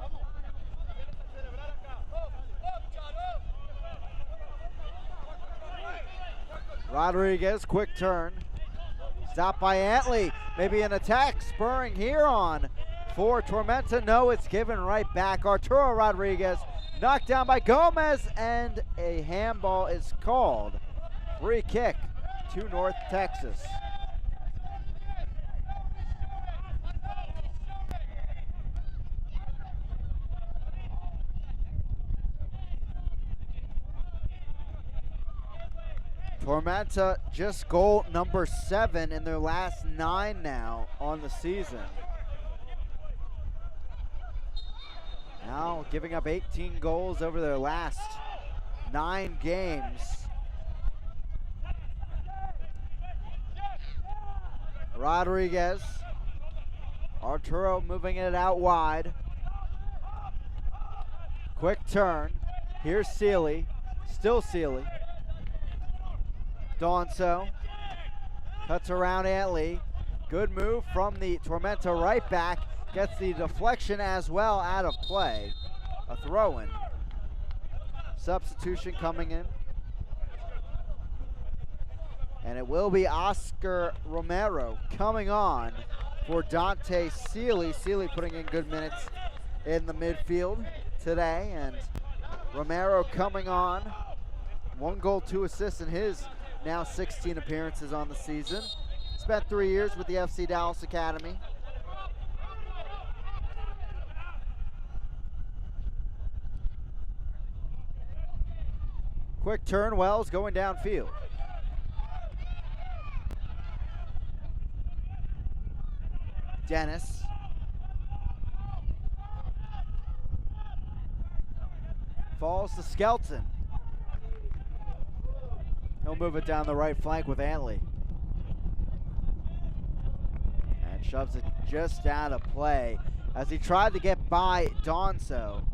Rodriguez, quick turn. Stopped by Antley. Maybe an attack spurring here on for Tormenta. No, it's given right back. Arturo Rodriguez knocked down by Gomez, and a handball is called. Free kick to North Texas. Tormenta just goal number 7 in their last 9 now on the season. Now giving up 18 goals over their last 9 games. Rodriguez. Arturo moving it out wide. Quick turn. Here's Sealy. Still Sealy. Donso cuts around Antley. Good move from the Tormenta right back. Gets the deflection as well out of play. A throw-in. Substitution coming in. And it will be Oscar Romero coming on for Dante Sealy. Sealy putting in good minutes in the midfield today. And Romero coming on. 1 goal, 2 assists in his now 16 appearances on the season. Spent 3 years with the FC Dallas Academy. Quick turn, Wells going downfield. Dennis. Falls to Skelton. He'll move it down the right flank with Antley. And shoves it just out of play as he tried to get by Donso.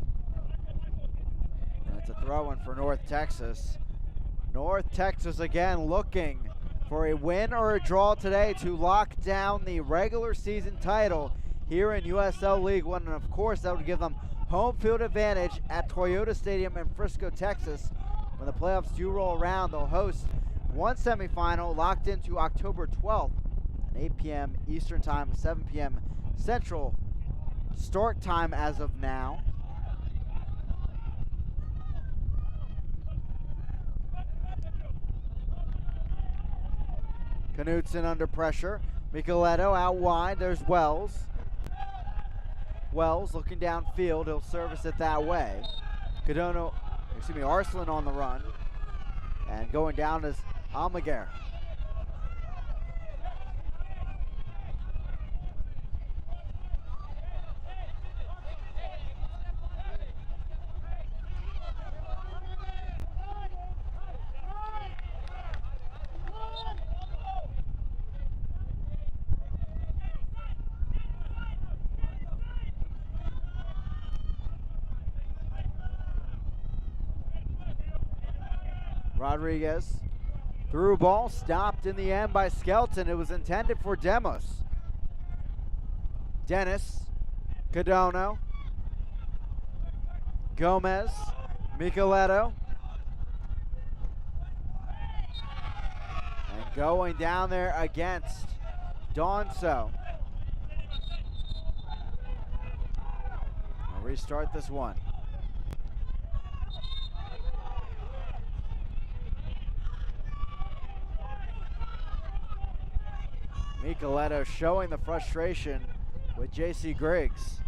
And it's a throw-in for North Texas. North Texas again looking for a win or a draw today to lock down the regular season title here in USL League One. And of course, that would give them home field advantage at Toyota Stadium in Frisco, Texas. When the playoffs do roll around, they'll host one semifinal locked into October 12th at 8 p.m. Eastern Time, 7 p.m. Central start time as of now. Knutson under pressure. Micheletto out wide. There's Wells. Wells looking downfield. He'll service it that way. Arslan on the run. And going down is Almaguer. Rodriguez. Through ball, stopped in the end by Skelton. It was intended for Demos. Dennis. Cadono. Gomez. Micheletto. And going down there against Donso. I'll restart this one. Micheletto showing the frustration with J.C. Griggs.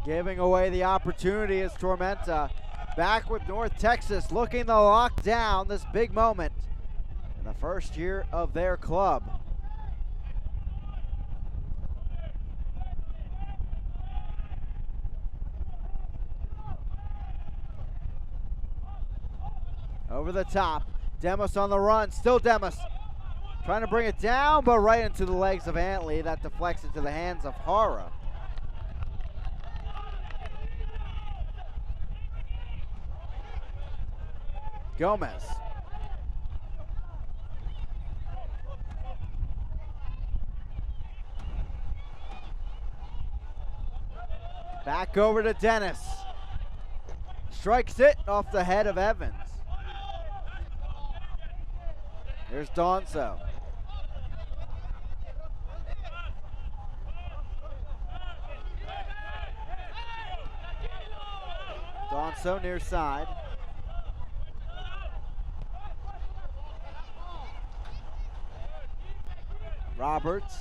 Giving away the opportunity as Tormenta back with North Texas looking to lock down this big moment in the first year of their club. Over the top. Demos on the run. Still Demos. Trying to bring it down, but right into the legs of Antley. That deflects into the hands of Hara. Gomez. Back over to Dennis. Strikes it off the head of Evans. Here's Donso. Donso near side. Roberts.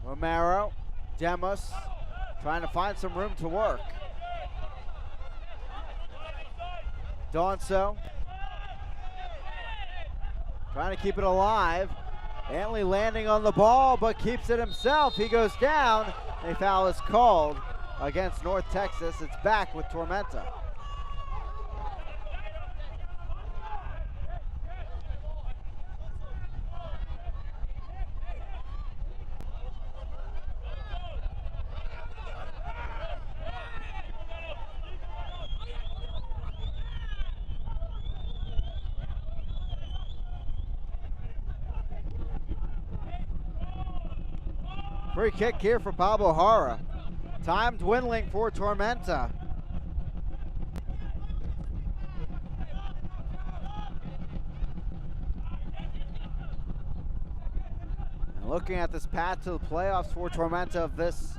Romero, Demos, trying to find some room to work. Donso, trying to keep it alive. Antley landing on the ball, but keeps it himself. He goes down. A foul is called against North Texas. It's back with Tormenta. Free kick here for Pablo Hara. Time dwindling for Tormenta. And looking at this path to the playoffs for Tormenta, if this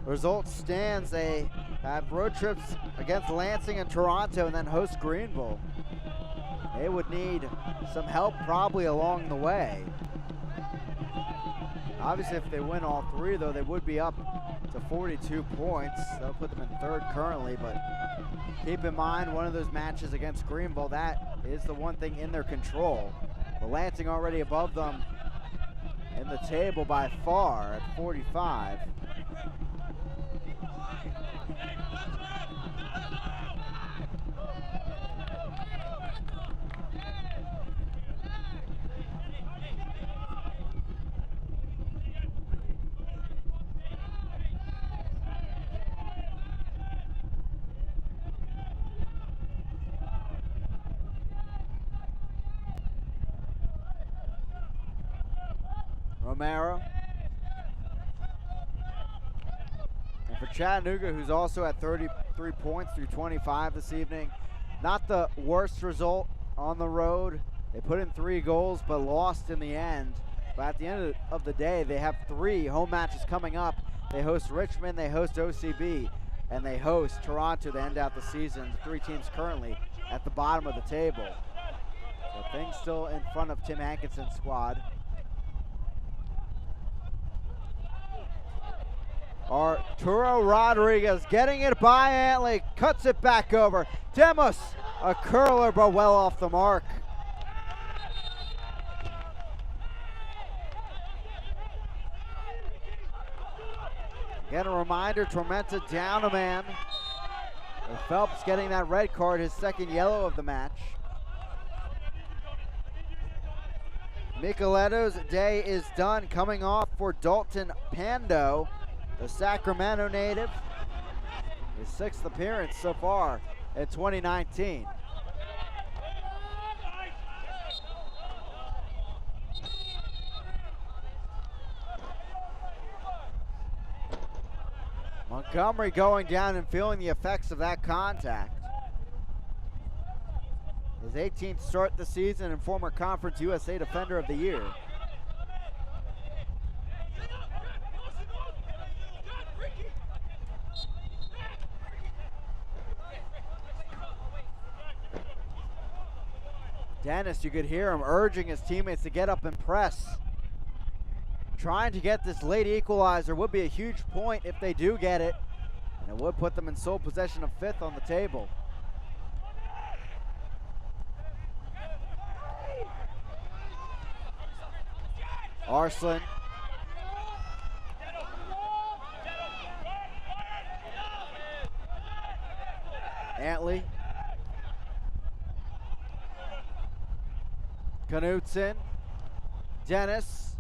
result stands, they have road trips against Lansing and Toronto and then host Greenville. They would need some help probably along the way. Obviously, if they win all three, though, they would be up to 42 points. That'll put them in third currently, but keep in mind, one of those matches against Greenville, that is the one thing in their control. But Lansing already above them in the table by far at 45. Romero. And for Chattanooga, who's also at 33 points through 25 this evening, not the worst result on the road. They put in 3 goals but lost in the end. But at the end of the day, they have 3 home matches coming up. They host Richmond, they host OCB, and they host Toronto to end out the season. The 3 teams currently at the bottom of the table. So things still in front of Tim Hankinson's squad. Arturo Rodriguez getting it by Antley, cuts it back over. Demos, a curler, but well off the mark. Again, a reminder, Tormenta down a man. And Phelps getting that red card, his second yellow of the match. Micheletto's day is done, coming off for Dalton Pando, the Sacramento native. His 6th appearance so far in 2019. Montgomery going down and feeling the effects of that contact. His 18th start the season and former Conference USA Defender of the Year. Dennis, you could hear him urging his teammates to get up and press. Trying to get this late equalizer would be a huge point if they do get it, and it would put them in sole possession of 5th on the table. Arslan. Antley. Knutson. Dennis.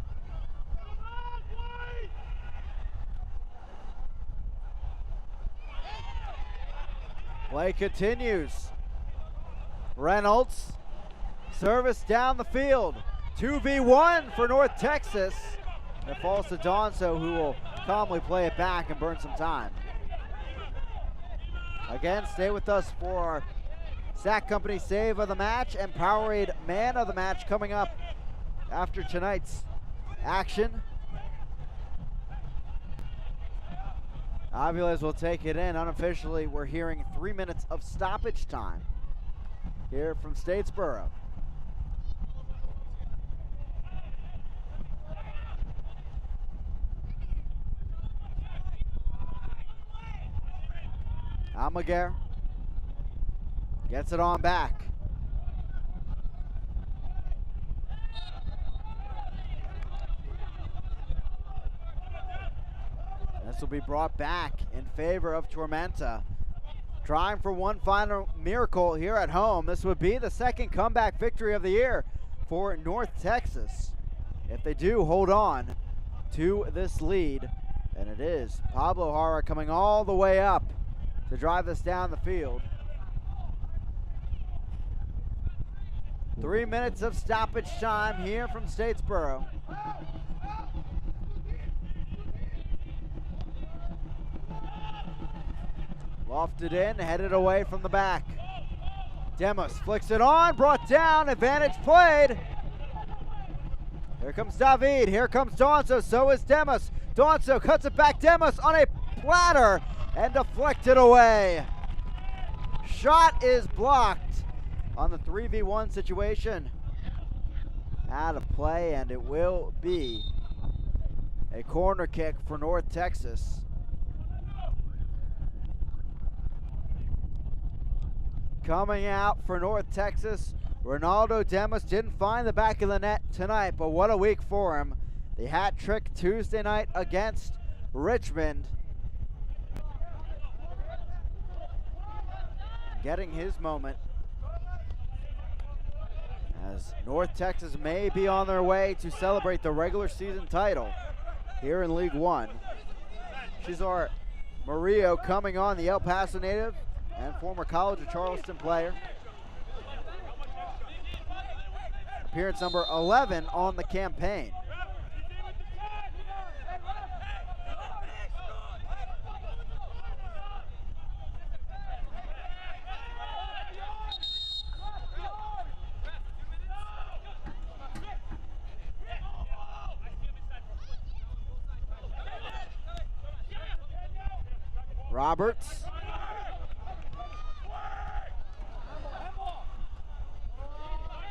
Play continues. Reynolds. Service down the field. 2v1 for North Texas. It falls to Donso, who will calmly play it back and burn some time. Again, stay with us for our Sack Company Save of the Match and Powerade Man of the Match coming up after tonight's action. Aviles will take it in. Unofficially, we're hearing 3 minutes of stoppage time here from Statesboro. Almaguer gets it on back. This will be brought back in favor of Tormenta. Trying for one final miracle here at home. This would be the second comeback victory of the year for North Texas. If they do hold on to this lead, and it is Pablo Jara coming all the way up to drive this down the field. 3 minutes of stoppage time here from Statesboro. Lofted in, headed away from the back. Demos flicks it on, brought down, advantage played. Here comes David, here comes Donso, so is Demos. Donso cuts it back, Demos on a platter and deflected away. Shot is blocked on the 3v1 situation. Out of play, and it will be a corner kick for North Texas. Coming out for North Texas, Ronaldo Demos didn't find the back of the net tonight, but what a week for him. The hat trick Tuesday night against Richmond. Getting his moment as North Texas may be on their way to celebrate the regular season title here in League One. Cesar Murillo coming on, the El Paso native and former College of Charleston player. Appearance number 11 on the campaign. Roberts.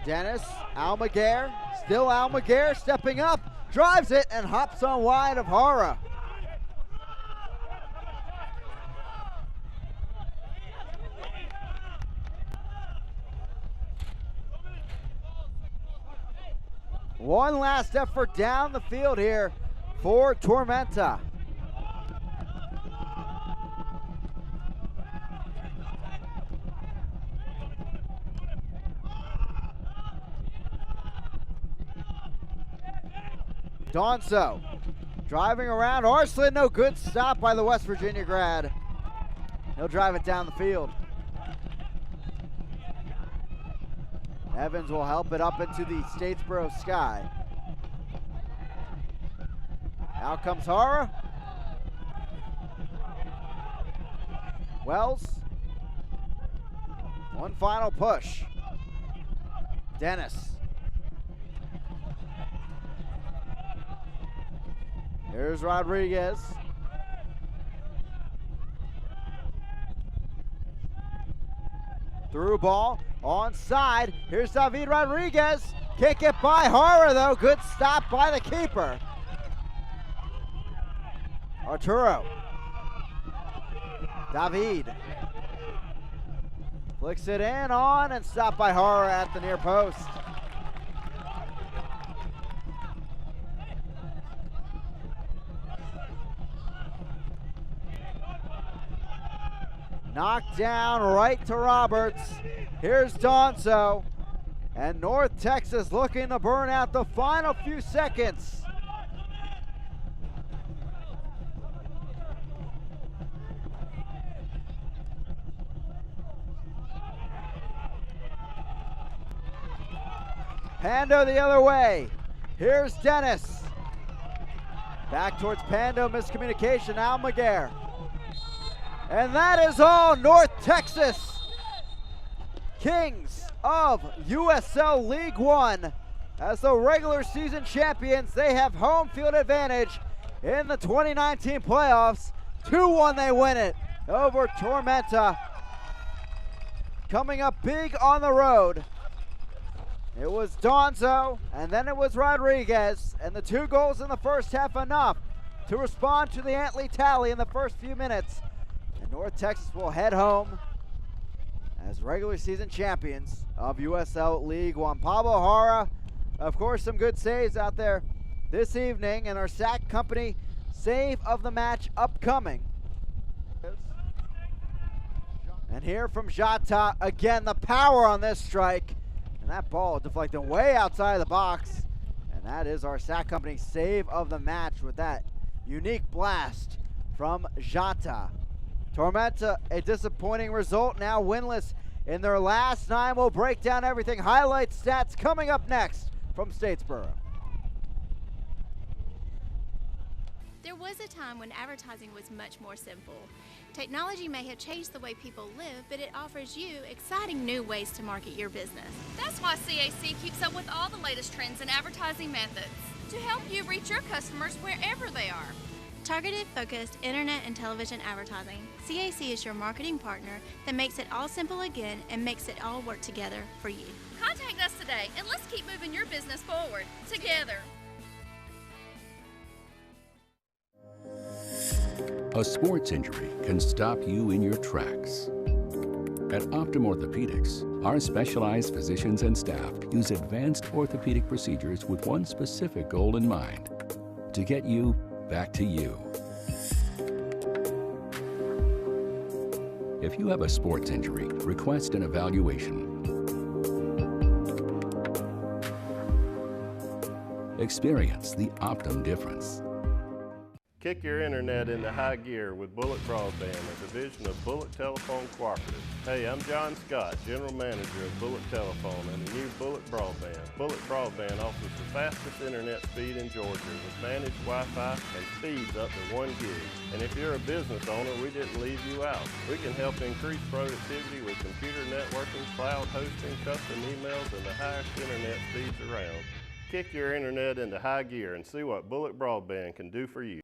Dennis, Almaguer, still Almaguer stepping up, drives it and hops on wide of Jara. One last effort down the field here for Tormenta. Donso driving around. Arslan, no good stop by the West Virginia grad. He'll drive it down the field. Evans will help it up into the Statesboro sky. Out comes Jara. Wells. One final push. Dennis. Here's Rodriguez. Through ball, onside. Here's David Rodriguez. Can't get by Jara though. Good stop by the keeper. Arturo. David. Flicks it in on and stopped by Jara at the near post. Knocked down right to Roberts. Here's Donzo. And North Texas looking to burn out the final few seconds. Pando the other way. Here's Dennis. Back towards Pando, miscommunication, Almaguer. And that is all. North Texas, Kings of USL League One. As the regular season champions, they have home field advantage in the 2019 playoffs. 2-1 they win it over Tormenta. Coming up big on the road. It was Donzo, and then it was Rodriguez, and the 2 goals in the first half enough to respond to the Antley tally in the first few minutes. And North Texas will head home as regular season champions of USL League One. Pablo Jara, of course, some good saves out there this evening, and our sack company save of the match upcoming. And here from Jata, again, the power on this strike. And that ball deflected way outside of the box. And that is our sack company save of the match with that unique blast from Jata. Tormenta, a disappointing result, now winless in their last 9. We'll break down everything. Highlight stats coming up next from Statesboro. There was a time when advertising was much more simple. Technology may have changed the way people live, but it offers you exciting new ways to market your business. That's why CAC keeps up with all the latest trends in advertising methods to help you reach your customers wherever they are. Targeted, focused internet and television advertising. CAC is your marketing partner that makes it all simple again and makes it all work together for you. Contact us today and let's keep moving your business forward together. A sports injury can stop you in your tracks. At Optum Orthopedics, our specialized physicians and staff use advanced orthopedic procedures with one specific goal in mind: to get you back to you. If you have a sports injury, request an evaluation. Experience the Optum difference. Kick your internet into high gear with Bullet Broadband, a division of Bullet Telephone Cooperative. Hey, I'm John Scott, General Manager of Bullet Telephone and the new Bullet Broadband. Bullet Broadband offers the fastest internet speed in Georgia with managed Wi-Fi and speeds up to 1 gig. And if you're a business owner, we didn't leave you out. We can help increase productivity with computer networking, cloud hosting, custom emails, and the highest internet speeds around. Kick your internet into high gear and see what Bullet Broadband can do for you.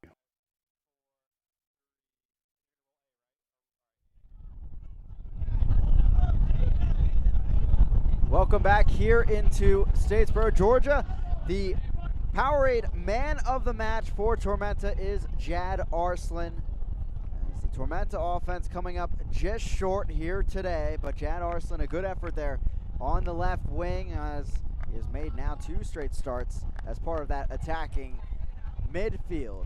Welcome back here into Statesboro, Georgia. The Powerade man of the match for Tormenta is Jad Arslan. As the Tormenta offense coming up just short here today, but Jad Arslan, a good effort there on the left wing, as he has made now 2 straight starts as part of that attacking midfield.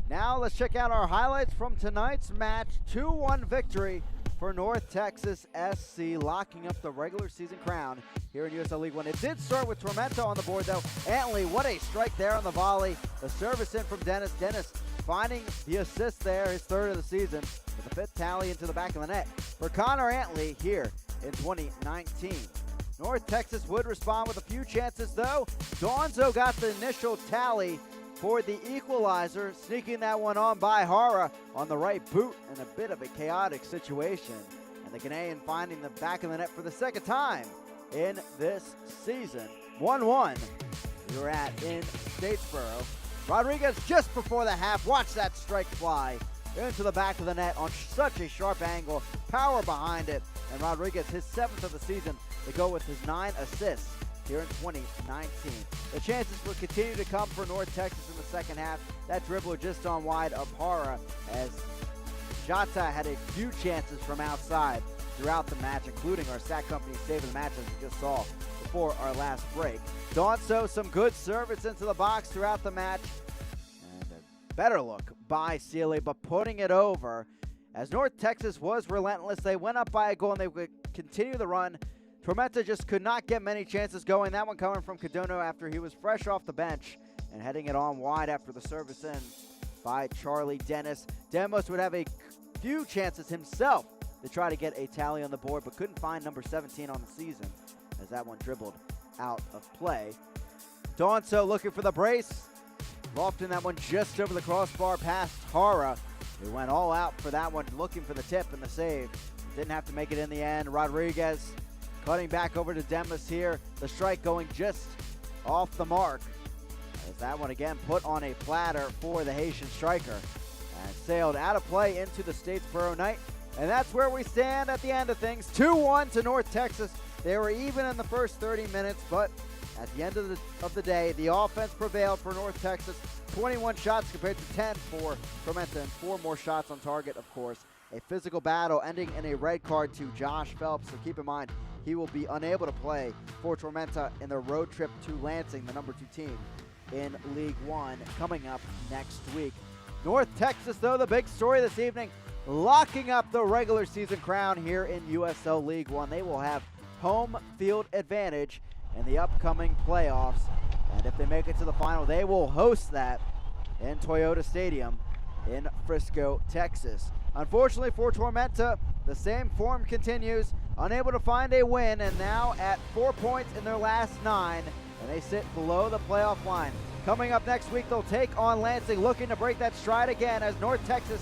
Now let's check out our highlights from tonight's match. 2-1 victory for North Texas SC, locking up the regular season crown here in USL League One. It did start with Tormenta on the board, though. Antley, what a strike there on the volley. The service in from Dennis. Dennis finding the assist there, his 3rd of the season, with the 5th tally into the back of the net for Connor Antley here in 2019. North Texas would respond with a few chances, though. Donzo got the initial tally for the equalizer, sneaking that one on by Jara on the right boot in a bit of a chaotic situation. And the Canadian finding the back of the net for the 2nd time in this season. 1-1 we're at in Statesboro. Rodriguez just before the half, watch that strike fly into the back of the net on such a sharp angle, power behind it, and Rodriguez, his 7th of the season, to go with his 9 assists here in 2019. The chances will continue to come for North Texas in the second half. That dribbler just on wide of Jara, as Jata had a few chances from outside throughout the match, including our sack company save of the match, as we just saw before our last break. Donzo, some good service into the box throughout the match, and a better look by Sealy, but putting it over. as North Texas was relentless. They went up by a goal and they would continue the run. Tormenta just could not get many chances going. That one coming from Cadono after he was fresh off the bench and heading it on wide after the service in by Charlie Dennis. Demos would have a few chances himself to try to get a tally on the board, but couldn't find number 17 on the season as that one dribbled out of play. Donso looking for the brace. Lofting that one just over the crossbar past Hara. They went all out for that one, looking for the tip and the save. Didn't have to make it in the end. Rodriguez cutting back over to Demos here. The strike going just off the mark. As that one again put on a platter for the Haitian striker. And sailed out of play into the Statesboro night. And that's where we stand at the end of things. 2-1 to North Texas. They were even in the first 30 minutes, but at the end of the day, the offense prevailed for North Texas. 21 shots compared to 10 for Tormenta, and 4 more shots on target, of course. A physical battle ending in a red card to Josh Phelps, so keep in mind he will be unable to play for Tormenta in their road trip to Lansing, the number 2 team in League One, coming up next week. North Texas, though, the big story this evening, locking up the regular season crown here in USL League One. They will have home field advantage in the upcoming playoffs, and if they make it to the final, they will host that in Toyota Stadium in Frisco, Texas. Unfortunately for Tormenta, the same form continues, unable to find a win, and now at 4 points in their last 9, and they sit below the playoff line. Coming up next week, they'll take on Lansing, looking to break that stride again as North Texas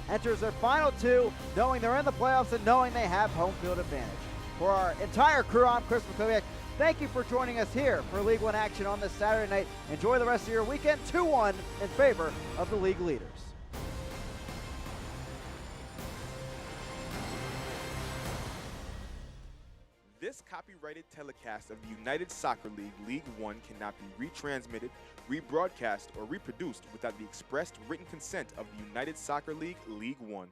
enters their final 2, knowing they're in the playoffs and knowing they have home field advantage. For our entire crew, I'm Chris McCoviak. Thank you for joining us here for League One action on this Saturday night. Enjoy the rest of your weekend. 2-1 in favor of the league leaders. This copyrighted telecast of the United Soccer League League One cannot be retransmitted, rebroadcast, or reproduced without the expressed written consent of the United Soccer League League One.